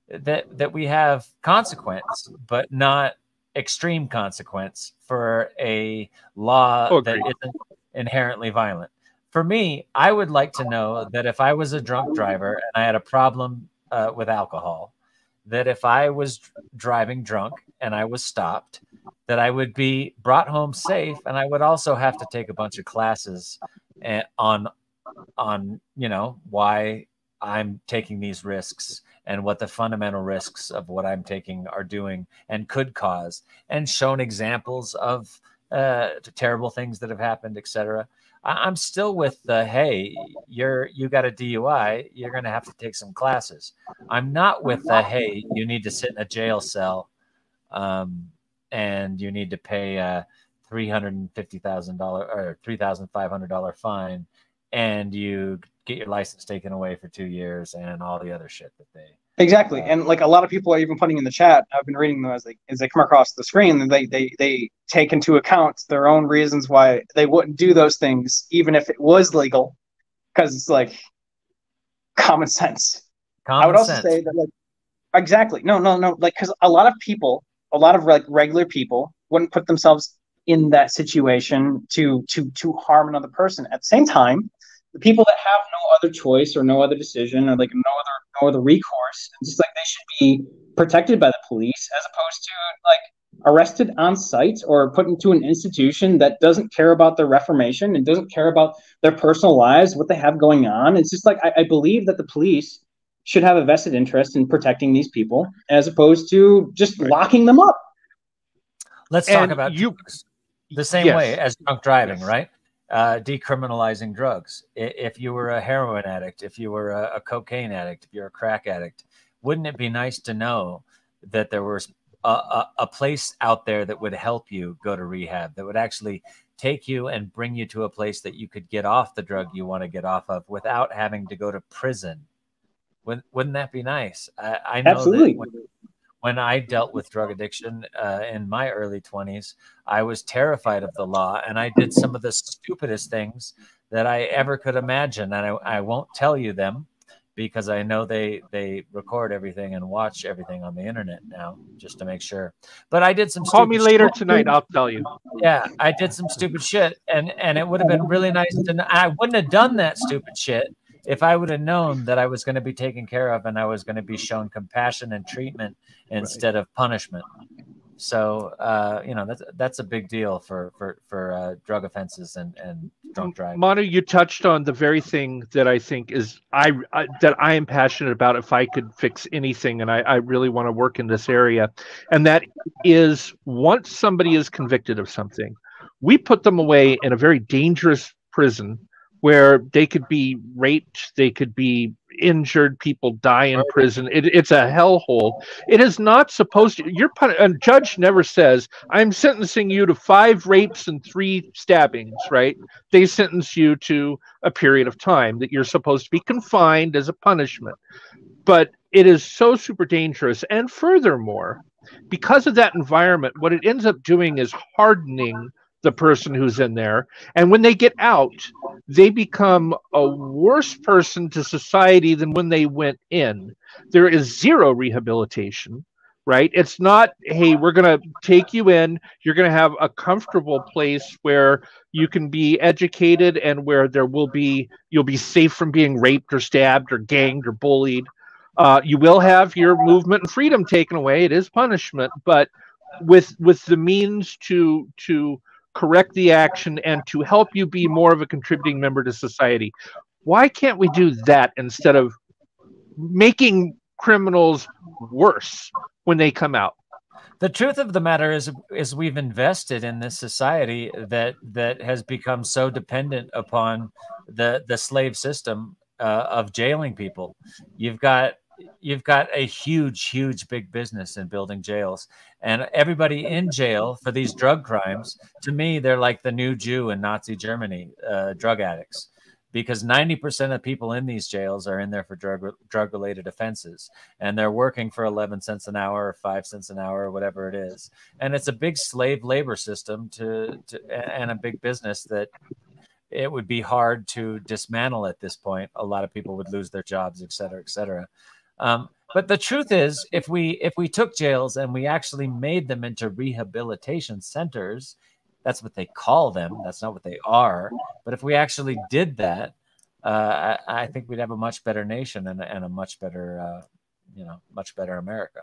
that we have consequence, but not extreme consequence for a law that isn't inherently violent. For me, I would like to know that if I was a drunk driver and I had a problem with alcohol, that if I was driving drunk and I was stopped, that I would be brought home safe, and I would also have to take a bunch of classes on why I'm taking these risks and what the fundamental risks of what I'm taking are doing and could cause, and shown examples of terrible things that have happened, etc. I'm still with the, hey, you got a DUI, you're going to have to take some classes. I'm not with the, hey, you need to sit in a jail cell and you need to pay a $350,000 or $3,500 fine, and you get your license taken away for 2 years and all the other shit that they... Exactly. And like a lot of people are even putting in the chat, I've been reading them as they come across the screen, and they take into account their own reasons why they wouldn't do those things, even if it was legal, because it's like common sense. I would also say that, like, exactly. No. Like, because a lot of like regular people wouldn't put themselves in that situation to harm another person. At the same time, the people that have no other choice or no other decision or like no other recourse, just like they should be protected by the police as opposed to like arrested on site or put into an institution that doesn't care about their reformation and doesn't care about their personal lives, what they have going on. It's just like I believe that the police should have a vested interest in protecting these people as opposed to just locking them up. Let's talk about drugs the same way as drunk driving, right? Decriminalizing drugs. If you were a heroin addict, if you were a cocaine addict, if you're a crack addict, wouldn't it be nice to know that there was a place out there that would help you go to rehab, that would actually take you and bring you to a place that you could get off the drug you want to get off of without having to go to prison? Wouldn't that be nice? I know Absolutely. that when I dealt with drug addiction in my early 20s, I was terrified of the law, and I did some of the stupidest things that I ever could imagine. And I won't tell you them because I know they record everything and watch everything on the internet now, just to make sure. But I did some Call me later shit. tonight, I'll tell you. Yeah, I did some stupid shit, and it would have been really nice to know. I wouldn't have done that stupid shit if I would have known that I was going to be taken care of and I was going to be shown compassion and treatment instead of punishment. So, that's a big deal for drug offenses and drunk driving. Manu, you touched on the very thing that I think is that I am passionate about. If I could fix anything, and I really want to work in this area, and that is, once somebody is convicted of something, we put them away in a very dangerous prison where they could be raped, they could be injured, people die in prison. It's a hellhole. It is not supposed to. A judge never says, I'm sentencing you to 5 rapes and 3 stabbings, right? They sentence you to a period of time that you're supposed to be confined as a punishment. But it is so super dangerous. And furthermore, because of that environment, what it ends up doing is hardening the person who's in there. And when they get out, they become a worse person to society than when they went in. There is zero rehabilitation, right? It's not, hey, we're going to take you in. You're going to have a comfortable place where you can be educated and where you'll be safe from being raped or stabbed or ganged or bullied. You will have your movement and freedom taken away. It is punishment, but with the means to correct the action and to help you be more of a contributing member to society. Why can't we do that instead of making criminals worse when they come out? The truth of the matter is we've invested in this society that has become so dependent upon the slave system of jailing people. You've got you've got a huge big business in building jails, and everybody in jail for these drug crimes, to me, they're like the new Jew in Nazi Germany, drug addicts, because 90% of people in these jails are in there for drug related offenses, and they're working for 11 cents an hour or 5 cents an hour or whatever it is. And it's a big slave labor system and a big business that it would be hard to dismantle at this point. A lot of people would lose their jobs, et cetera, et cetera. But the truth is, if we took jails and we actually made them into rehabilitation centers, that's what they call them. That's not what they are. But if we actually did that, I think we'd have a much better nation and a much better, much better America.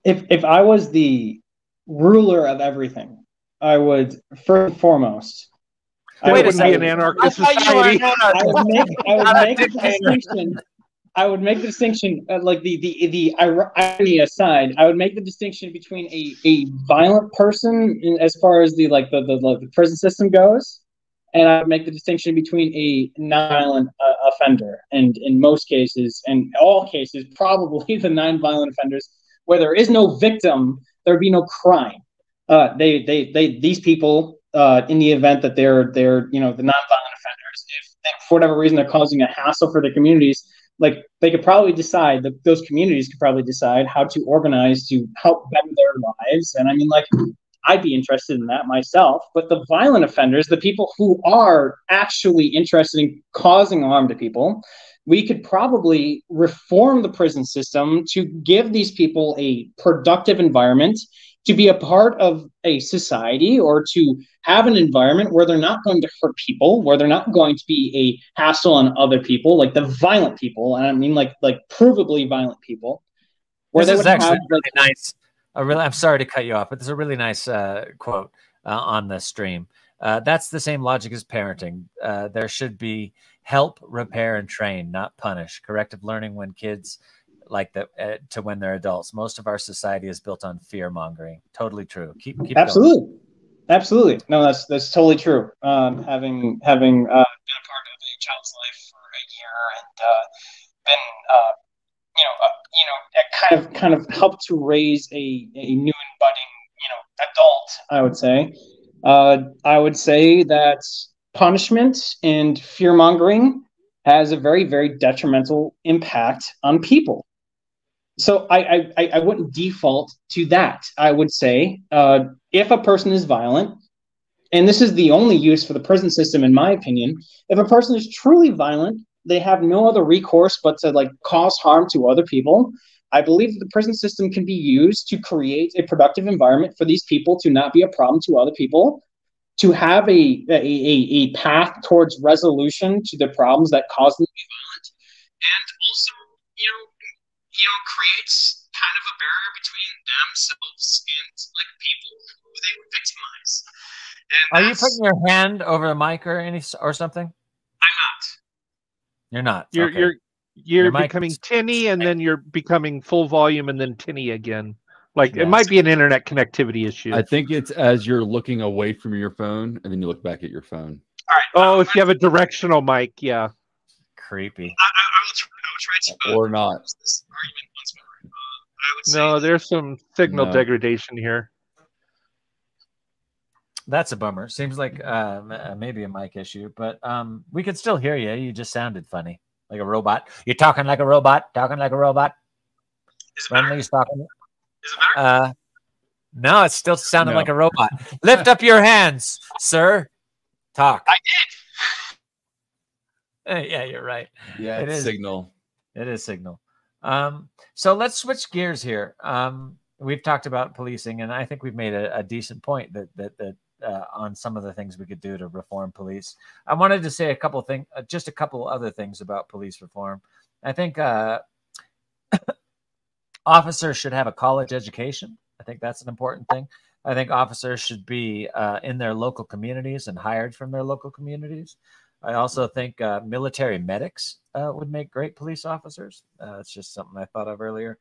If I was the ruler of everything, I would first and foremost. It wouldn't be an anarchist society. I would make the distinction. I would make the distinction, like the irony aside, I would make the distinction between a violent person as far as the prison system goes, and I would make the distinction between a non-violent offender. And in most cases, and all cases, probably the non-violent offenders, where there is no victim, there would be no crime. These people, in the event that they're the non-violent offenders, if for whatever reason they're causing a hassle for the communities, like they could probably decide, those communities could probably decide how to organize to help better their lives. And I mean, like, I'd be interested in that myself. But the violent offenders, the people who are actually interested in causing harm to people, we could probably reform the prison system to give these people a productive environment, to be a part of a society, or to have an environment where they're not going to hurt people, where they're not going to be a hassle on other people, like the violent people. And I mean, like provably violent people. Where this is actually really nice. I'm sorry to cut you off, but there's a really nice quote on the stream. That's the same logic as parenting. There should be help, repair, and train, not punish. Corrective learning when kids like that to when they're adults. Most of our society is built on fear mongering. Totally true. Keep absolutely going. Absolutely. No, that's totally true. Having been a part of a child's life for a year, and been kind of helped to raise a new and budding adult, I would say. I would say that punishment and fear mongering has a very, very detrimental impact on people. So I wouldn't default to that. I would say if a person is violent, and this is the only use for the prison system, in my opinion, if a person is truly violent, they have no other recourse but to cause harm to other people. I believe that the prison system can be used to create a productive environment for these people to not be a problem to other people, to have a path towards resolution to the problems that cause them to be violent, and also creates kind of a barrier between themselves and people who they would victimize. And are you putting your hand over the mic or something? I'm not. You're not. You're becoming tinny, and then you're becoming full volume, and then tinny again. It might be an internet connectivity issue. I think it's as you're looking away from your phone, and then you look back at your phone. All right. If you have a directional mic, yeah. Creepy. I will try to or not. This argument once more. No, there's some signal degradation here. That's a bummer. Seems like maybe a mic issue, but we could still hear you. You just sounded funny, like a robot. You're talking like a robot. Friendly's talking. Is it better? No, it's still sounding like a robot. Lift up your hands, sir. Talk. I did. Yeah, you're right. Yeah, it's Signal. It is Signal. So let's switch gears here. We've talked about policing, and I think we've made a decent point that on some of the things we could do to reform police. I wanted to say just a couple other things about police reform. I think officers should have a college education. I think that's an important thing. I think officers should be in their local communities and hired from their local communities. I also think military medics would make great police officers. It's just something I thought of earlier.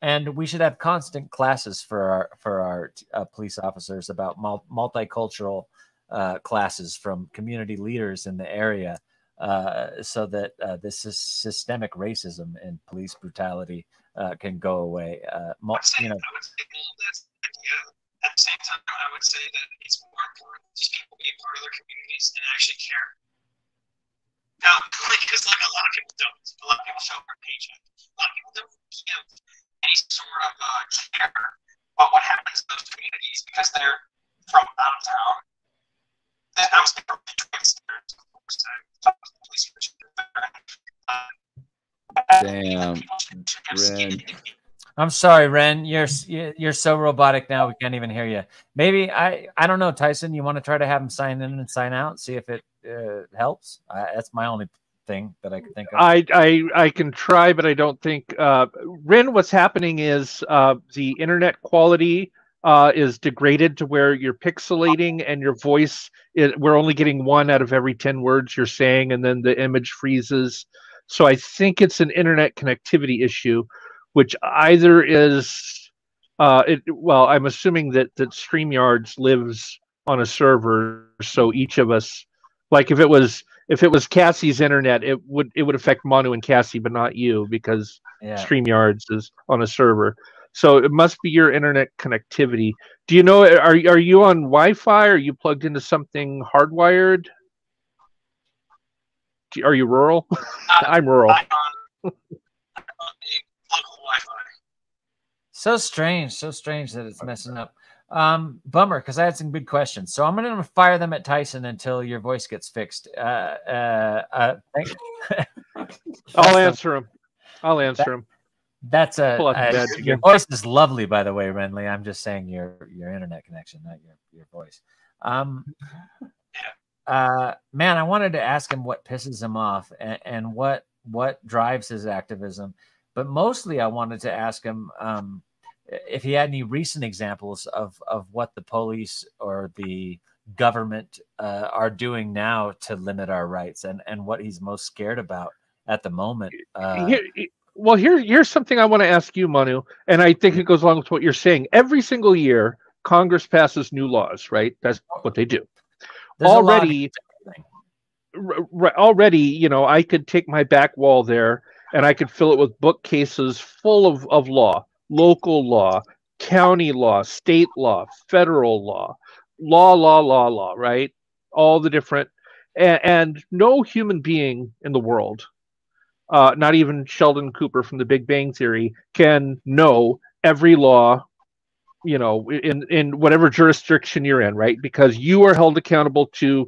And we should have constant classes for our police officers about multicultural classes from community leaders in the area so that this is systemic racism and police brutality can go away. I would say all that's at the same time, I would say that it's more important that these people be a part of their communities and actually care. Now, because like a lot of people don't. A lot of people show up for a paycheck. A lot of people don't give any sort of care about what happens in those communities because they're from out of town. I'm speaking from Detroit standards, of course. Police Damn, Ren. I'm sorry, Ren. You're so robotic now we can't even hear you. Maybe I don't know, Tyson. You want to try to have him sign in and sign out, see if it helps. That's my only thing that I could think of. I can try, but I don't think Ren. What's happening is the internet quality is degraded to where you're pixelating and your voice. We're only getting 1 out of every 10 words you're saying, and then the image freezes. So I think it's an internet connectivity issue, which either is, well, I'm assuming that StreamYards lives on a server, so each of us, like if it was Cassie's internet, it would affect Manu and Cassie, but not you because StreamYards is on a server. So it must be your internet connectivity. Do you know? Are you on Wi-Fi? Are you plugged into something hardwired? Are you rural? I'm rural. I'm on local Wi-Fi. So strange that it's messing up. Bummer, because I had some good questions. So I'm going to fire them at Tyson until your voice gets fixed. I'll answer him. That's your voice is lovely, by the way, Renly. I'm just saying your internet connection, not your voice. Man, I wanted to ask him what pisses him off and what drives his activism, but mostly I wanted to ask him if he had any recent examples of what the police or the government are doing now to limit our rights and what he's most scared about at the moment. Here's something I want to ask you, Manu, and I think it goes along with what you're saying. Every single year, Congress passes new laws, right? That's what they do. Already, I could take my back wall there and I could fill it with bookcases full of law, local law, county law, state law, federal law, right? All the different, and no human being in the world, not even Sheldon Cooper from the Big Bang Theory, can know every law, in whatever jurisdiction you're in, right? Because you are held accountable to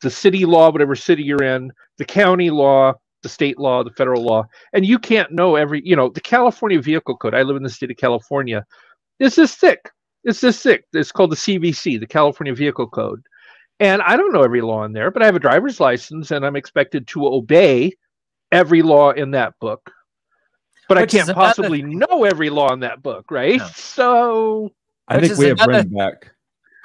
the city law, whatever city you're in, the county law, the state law, the federal law, and you can't know the California Vehicle Code. I live in the state of California. It's this thick. It's called the CVC, the California Vehicle Code. And I don't know every law in there, but I have a driver's license and I'm expected to obey every law in that book. But I can't possibly know every law in that book, right? No. So I think we have Ren back.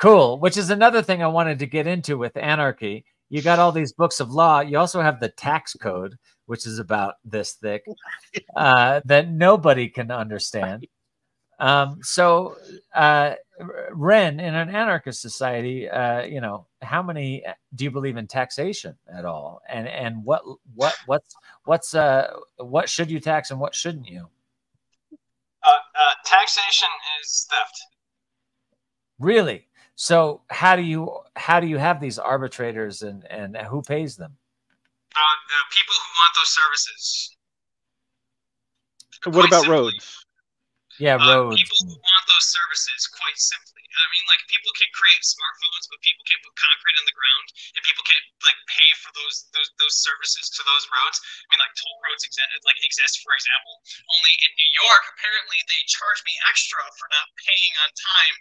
Cool. Which is another thing I wanted to get into with anarchy. You got all these books of law. You also have the tax code, which is about this thick, that nobody can understand. So Ren, in an anarchist society, how many do you believe in taxation at all? And what should you tax and what shouldn't you? Taxation is theft. Really? So how do you have these arbitrators and who pays them? The people who want those services. What about roads? Yeah, roads. People who want those services, quite simply. I mean, like, people can create smartphones, but people can't put concrete in the ground, and people can't pay for those services to those roads. I mean, like, toll roads exist, for example. Only in New York, apparently, they charge me extra for not paying on time,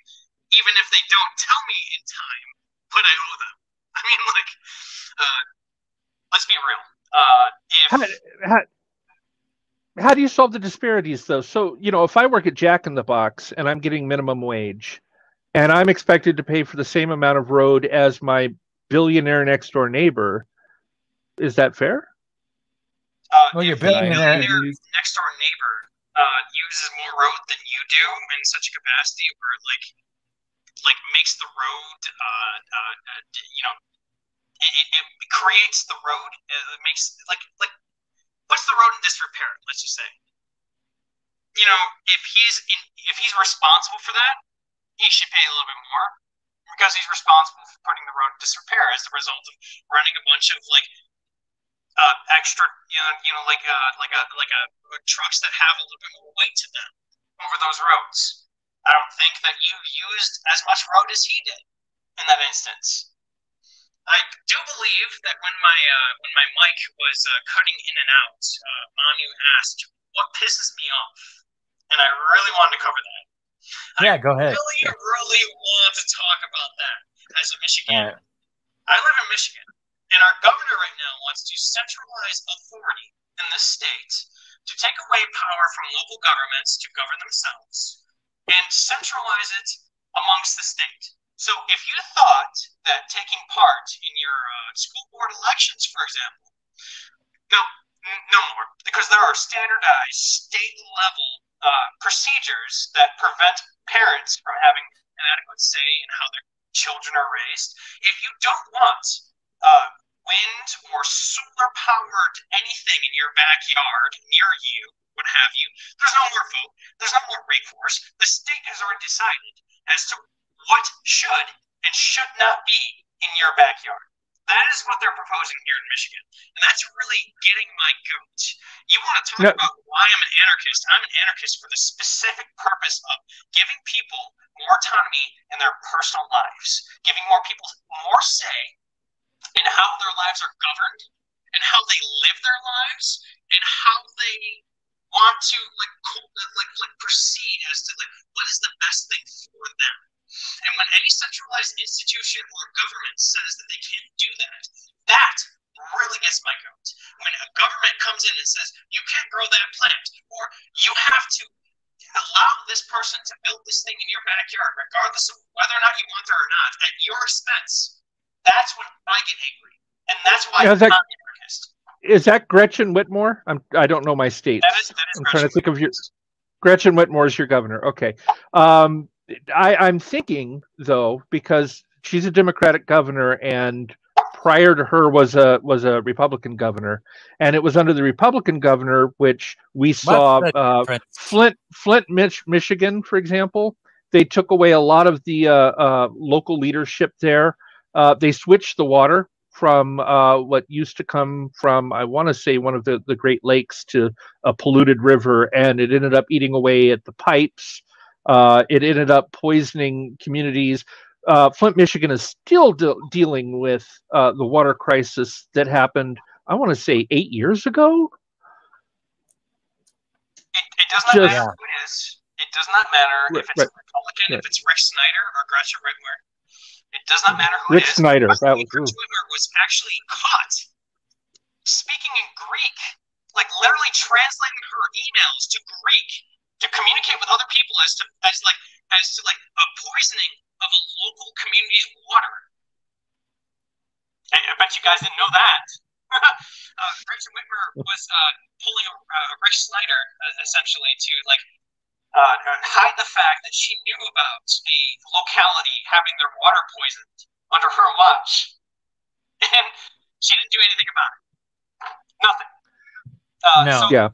even if they don't tell me in time, but I owe them. I mean, let's be real. How do you solve the disparities, though? So, if I work at Jack in the Box and I'm getting minimum wage and I'm expected to pay for the same amount of road as my billionaire next door neighbor, is that fair? Well, your billionaire next door neighbor uses more road than you do in such a capacity where makes the road it creates the road. It makes like puts the road in disrepair. Let's just say, if he's responsible for that, he should pay a little bit more because he's responsible for putting the road in disrepair as the result of running a bunch of extra, trucks that have a little bit more weight to them over those roads. I don't think that you used as much road as he did in that instance. I do believe that when my mic was cutting in and out, Manu asked what pisses me off, and I really wanted to cover that. Yeah, go ahead. I really want to talk about that as a Michigander. I live in Michigan, and our governor right now wants to centralize authority in this state to take away power from local governments to govern themselves and centralize it amongst the state. So if you thought that taking part in your school board elections, for example, no more, because there are standardized state-level procedures that prevent parents from having an adequate say in how their children are raised. If you don't want wind or solar-powered anything in your backyard, near you, what have you, there's no more vote, there's no more recourse. The state has already decided as to what should and should not be in your backyard. That is what they're proposing here in Michigan. And that's really getting my goat. You want to talk about why I'm an anarchist? I'm an anarchist for the specific purpose of giving people more autonomy in their personal lives, giving more people more say in how their lives are governed and how they live their lives and how they want to proceed as to what is the best thing for them. And when any centralized institution or government says that they can't do that, that really gets my goat. When a government comes in and says, you can't grow that plant, or you have to allow this person to build this thing in your backyard, regardless of whether or not you want it or not, at your expense, that's when I get angry. And that's why I'm not an anarchist. Is that Gretchen Whitmore? I don't know my states. That is I'm trying to think of your... Gretchen Whitmore is your governor. Okay. I'm thinking, though, because she's a Democratic governor, and prior to her was a Republican governor, and it was under the Republican governor which we saw Flint, Michigan, for example. They took away a lot of the local leadership there. They switched the water from what used to come from, I want to say, one of the Great Lakes to a polluted river, and it ended up eating away at the pipes. It ended up poisoning communities. Flint, Michigan is still dealing with the water crisis that happened, I want to say, 8 years ago. It does not matter who it is. It does not matter if it's a Republican, if it's Rick Snyder or Gretchen Whitmer. It does not matter who Rick it is. Snyder. Gretchen Whitmer was actually caught speaking in Greek, literally translating her emails to Greek to communicate with other people as to a poisoning of a local community's water. I bet you guys didn't know that. Gretchen Whitmer was pulling a Rick Snyder essentially to hide the fact that she knew about a locality having their water poisoned under her watch, and she didn't do anything about it. Nothing. No. So, yeah.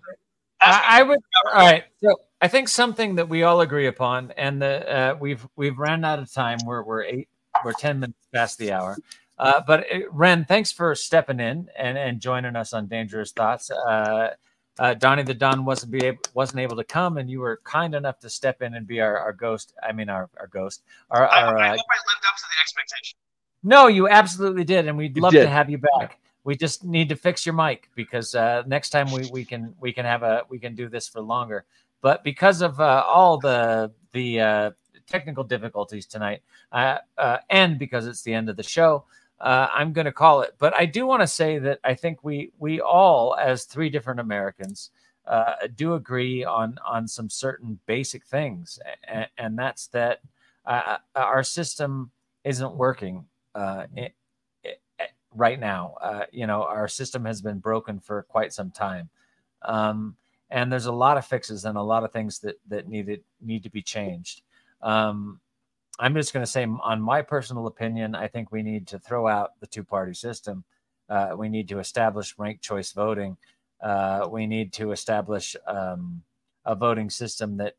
I would. All right. So I think something that we all agree upon, and we've ran out of time. We're 10 minutes past the hour. But Ren, thanks for stepping in and joining us on Dangerous Thoughts. Donnie the Don wasn't able to come, and you were kind enough to step in and be our ghost. I mean, our ghost. I hope I lived up to the expectation. No, you absolutely did, and we'd love to have you back. We just need to fix your mic because next time we can do this for longer. But because of all the technical difficulties tonight, and because it's the end of the show, I'm going to call it. But I do want to say that I think we all, as three different Americans, do agree on some certain basic things, and that's that our system isn't working right now. Our system has been broken for quite some time, and there's a lot of fixes and a lot of things that need to be changed. I'm just going to say, on my personal opinion, I think we need to throw out the two-party system. We need to establish ranked choice voting. We need to establish a voting system that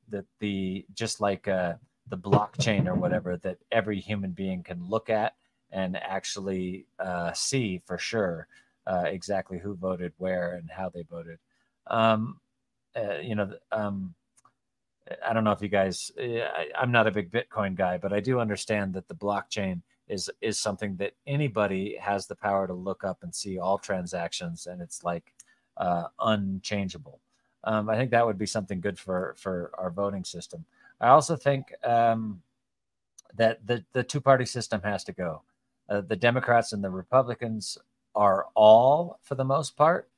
just like the blockchain or whatever, that every human being can look at and actually see for sure exactly who voted where and how they voted. I don't know if you guys, I'm not a big Bitcoin guy, but I do understand that the blockchain is something that anybody has the power to look up and see all transactions, and it's like unchangeable. I think that would be something good for our voting system. I also think that the two-party system has to go. The Democrats and the Republicans are all, for the most part,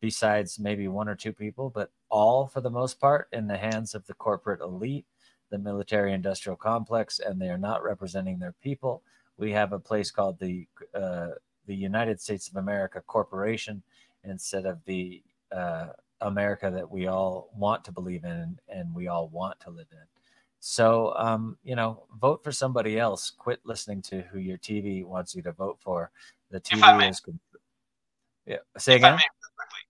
besides maybe one or two people, but all for the most part in the hands of the corporate elite, the military industrial complex, and they are not representing their people. We have a place called the United States of America Corporation instead of the America that we all want to believe in and we all want to live in. So, vote for somebody else. Quit listening to who your TV wants you to vote for. The TV is... Yeah. Say again?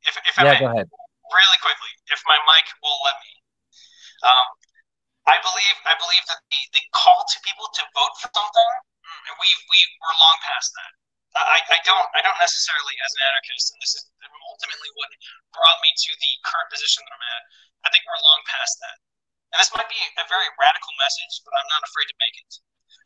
If I may, go ahead. Really quickly, if my mic will let me. I believe that the call to people to vote for something, we're long past that. I don't necessarily, as an anarchist, and this is ultimately what brought me to the current position that I'm at, I think we're long past that. And this might be a very radical message, but I'm not afraid to make it.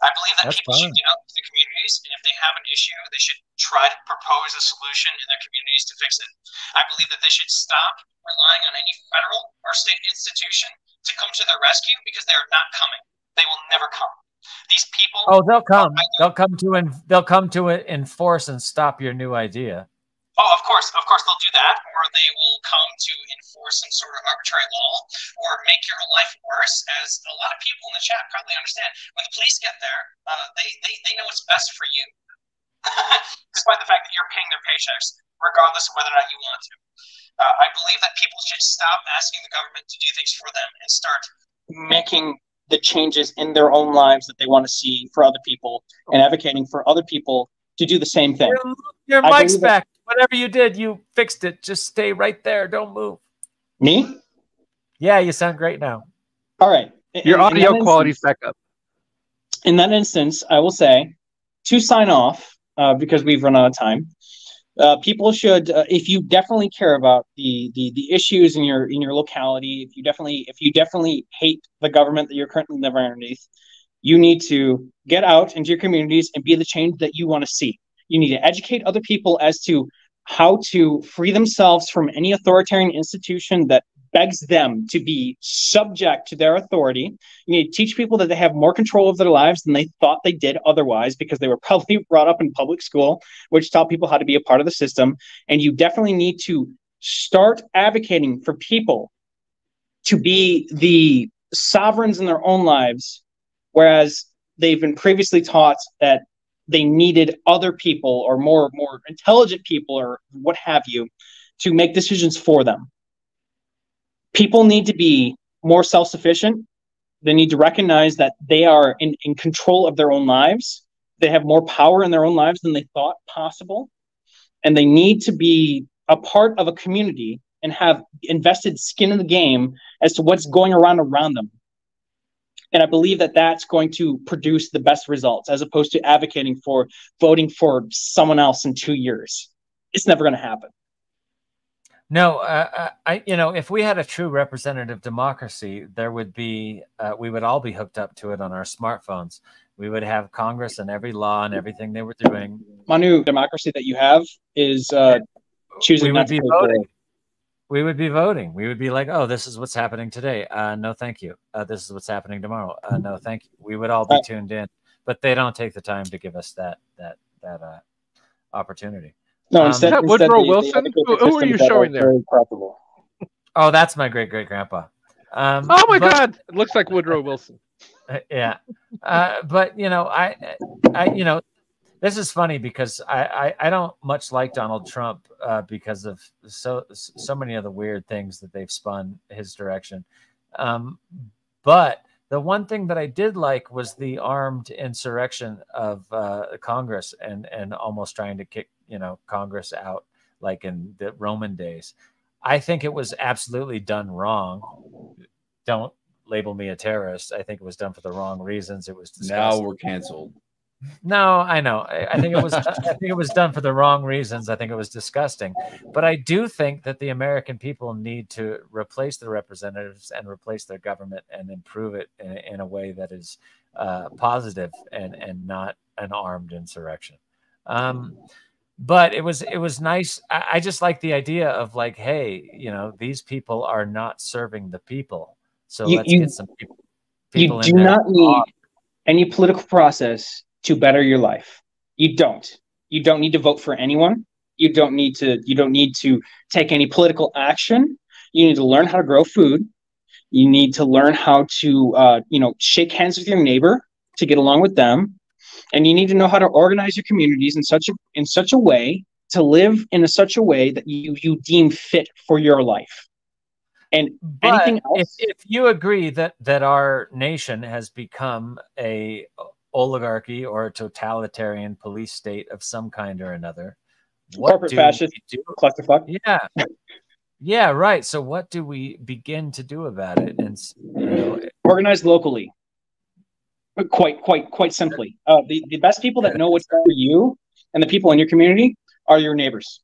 I believe that people should get out to the communities, and if they have an issue, they should try to propose a solution in their communities to fix it. I believe that they should stop relying on any federal or state institution to come to their rescue, because they are not coming. They will never come. These people... Oh, they'll come. They'll come to enforce and stop your new idea. Oh, of course they'll do that, or they will come to enforce some sort of arbitrary law, or make your life worse, as a lot of people in the chat probably understand. When the police get there, they know what's best for you, despite the fact that you're paying their paychecks, regardless of whether or not you want to. I believe that people should stop asking the government to do things for them and start making the changes in their own lives that they want to see for other people, and advocating for other people to do the same thing. Your mic's back. Whatever you did, you fixed it. Just stay right there. Don't move. Me? Yeah, you sound great now. All right. Your audio quality's back up. In that instance, I will say, to sign off, because we've run out of time, people should, if you definitely care about the issues in your locality, if you definitely hate the government that you're currently living underneath, you need to get out into your communities and be the change that you want to see. You need to educate other people as to how to free themselves from any authoritarian institution that begs them to be subject to their authority. You need to teach people that they have more control of their lives than they thought they did otherwise, because they were probably brought up in public school, which taught people how to be a part of the system. And you definitely need to start advocating for people to be the sovereigns in their own lives, whereas they've been previously taught that they needed other people or more intelligent people or what have you to make decisions for them. People need to be more self-sufficient. They need to recognize that they are in control of their own lives. They have more power in their own lives than they thought possible. And they need to be a part of a community and have invested skin in the game as to what's going around them. And I believe that that's going to produce the best results, as opposed to advocating for voting for someone else in 2 years. It's never going to happen. No, if we had a true representative democracy, there would be, we would all be hooked up to it on our smartphones. We would have Congress and every law and everything they were doing. Manu, democracy that you have is choosing not to be voting. We would be voting. We would be like, oh, this is what's happening today. No, thank you. This is what's happening tomorrow. No, thank you. We would all be tuned in, but they don't take the time to give us that opportunity. No, instead Woodrow Wilson. Who are you showing there? Oh, that's my great grandpa. Oh my God! It looks like Woodrow Wilson. Yeah, but this is funny because I don't much like Donald Trump because of so many of the weird things that they've spun his direction. But The one thing that I did like was the armed insurrection of Congress and almost trying to kick, you know, Congress out like in the Roman days. I think it was absolutely done wrong. Don't label me a terrorist. I think it was done for the wrong reasons. It was disgusting. Now we're canceled. No, I know. I think it was. I think it was done for the wrong reasons. I think it was disgusting. But I do think that the American people need to replace the representatives and replace their government and improve it in a way that is positive and not an armed insurrection. But it was nice. I just like the idea of like, hey, you know, these people are not serving the people, so let's get some people. You do not need any political process to better your life. You don't. You don't need to vote for anyone. You don't need to take any political action. You need to learn how to grow food. You need to learn how to shake hands with your neighbor to get along with them. And you need to know how to organize your communities in such a way to live in such a way that you deem fit for your life. And anything else, if you agree that our nation has become a oligarchy or a totalitarian police state of some kind or another, corporate fascist, clusterfuck. Yeah, right. So what do we begin to do about it? And organize locally. Quite simply, the best people that know what's for you and the people in your community are your neighbors.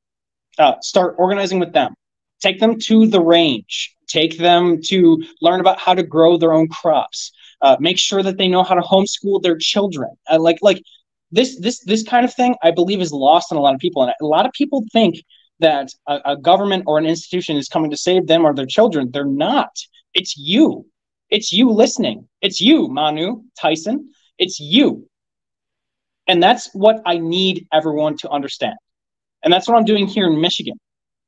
Start organizing with them. Take them to the range. Take them to learn about how to grow their own crops. Make sure that they know how to homeschool their children. Like this kind of thing, I believe, is lost on a lot of people. And a lot of people think that a government or an institution is coming to save them or their children. They're not. It's you. It's you listening. It's you, Manu, Tyson. It's you. And that's what I need everyone to understand. And that's what I'm doing here in Michigan.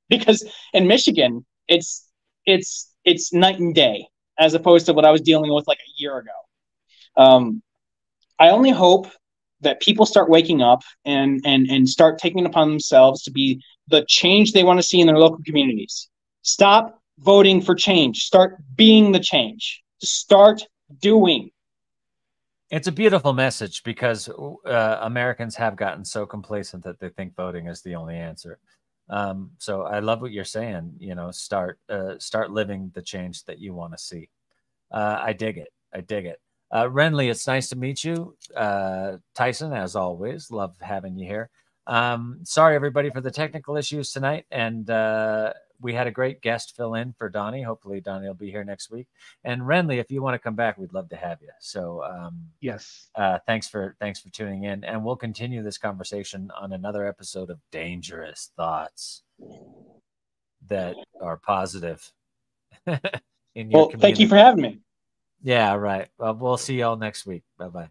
Because in Michigan, it's night and day as opposed to what I was dealing with like a year ago. I only hope that people start waking up and start taking it upon themselves to be the change they want to see in their local communities. Stop voting for change. Start being the change. Start doing. It's a beautiful message because Americans have gotten so complacent that they think voting is the only answer. So I love what you're saying. You know, start living the change that you want to see. I dig it. I dig it. Renly, it's nice to meet you. Tyson, as always, love having you here. Sorry, everybody, for the technical issues tonight. And we had a great guest fill in for Doni. Hopefully, Doni will be here next week. And Renly, if you want to come back, we'd love to have you. So yes, thanks for tuning in. And we'll continue this conversation on another episode of Dangerous Thoughts that are positive in your community. Thank you for having me. Yeah, right. Well, we'll see y'all next week. Bye-bye.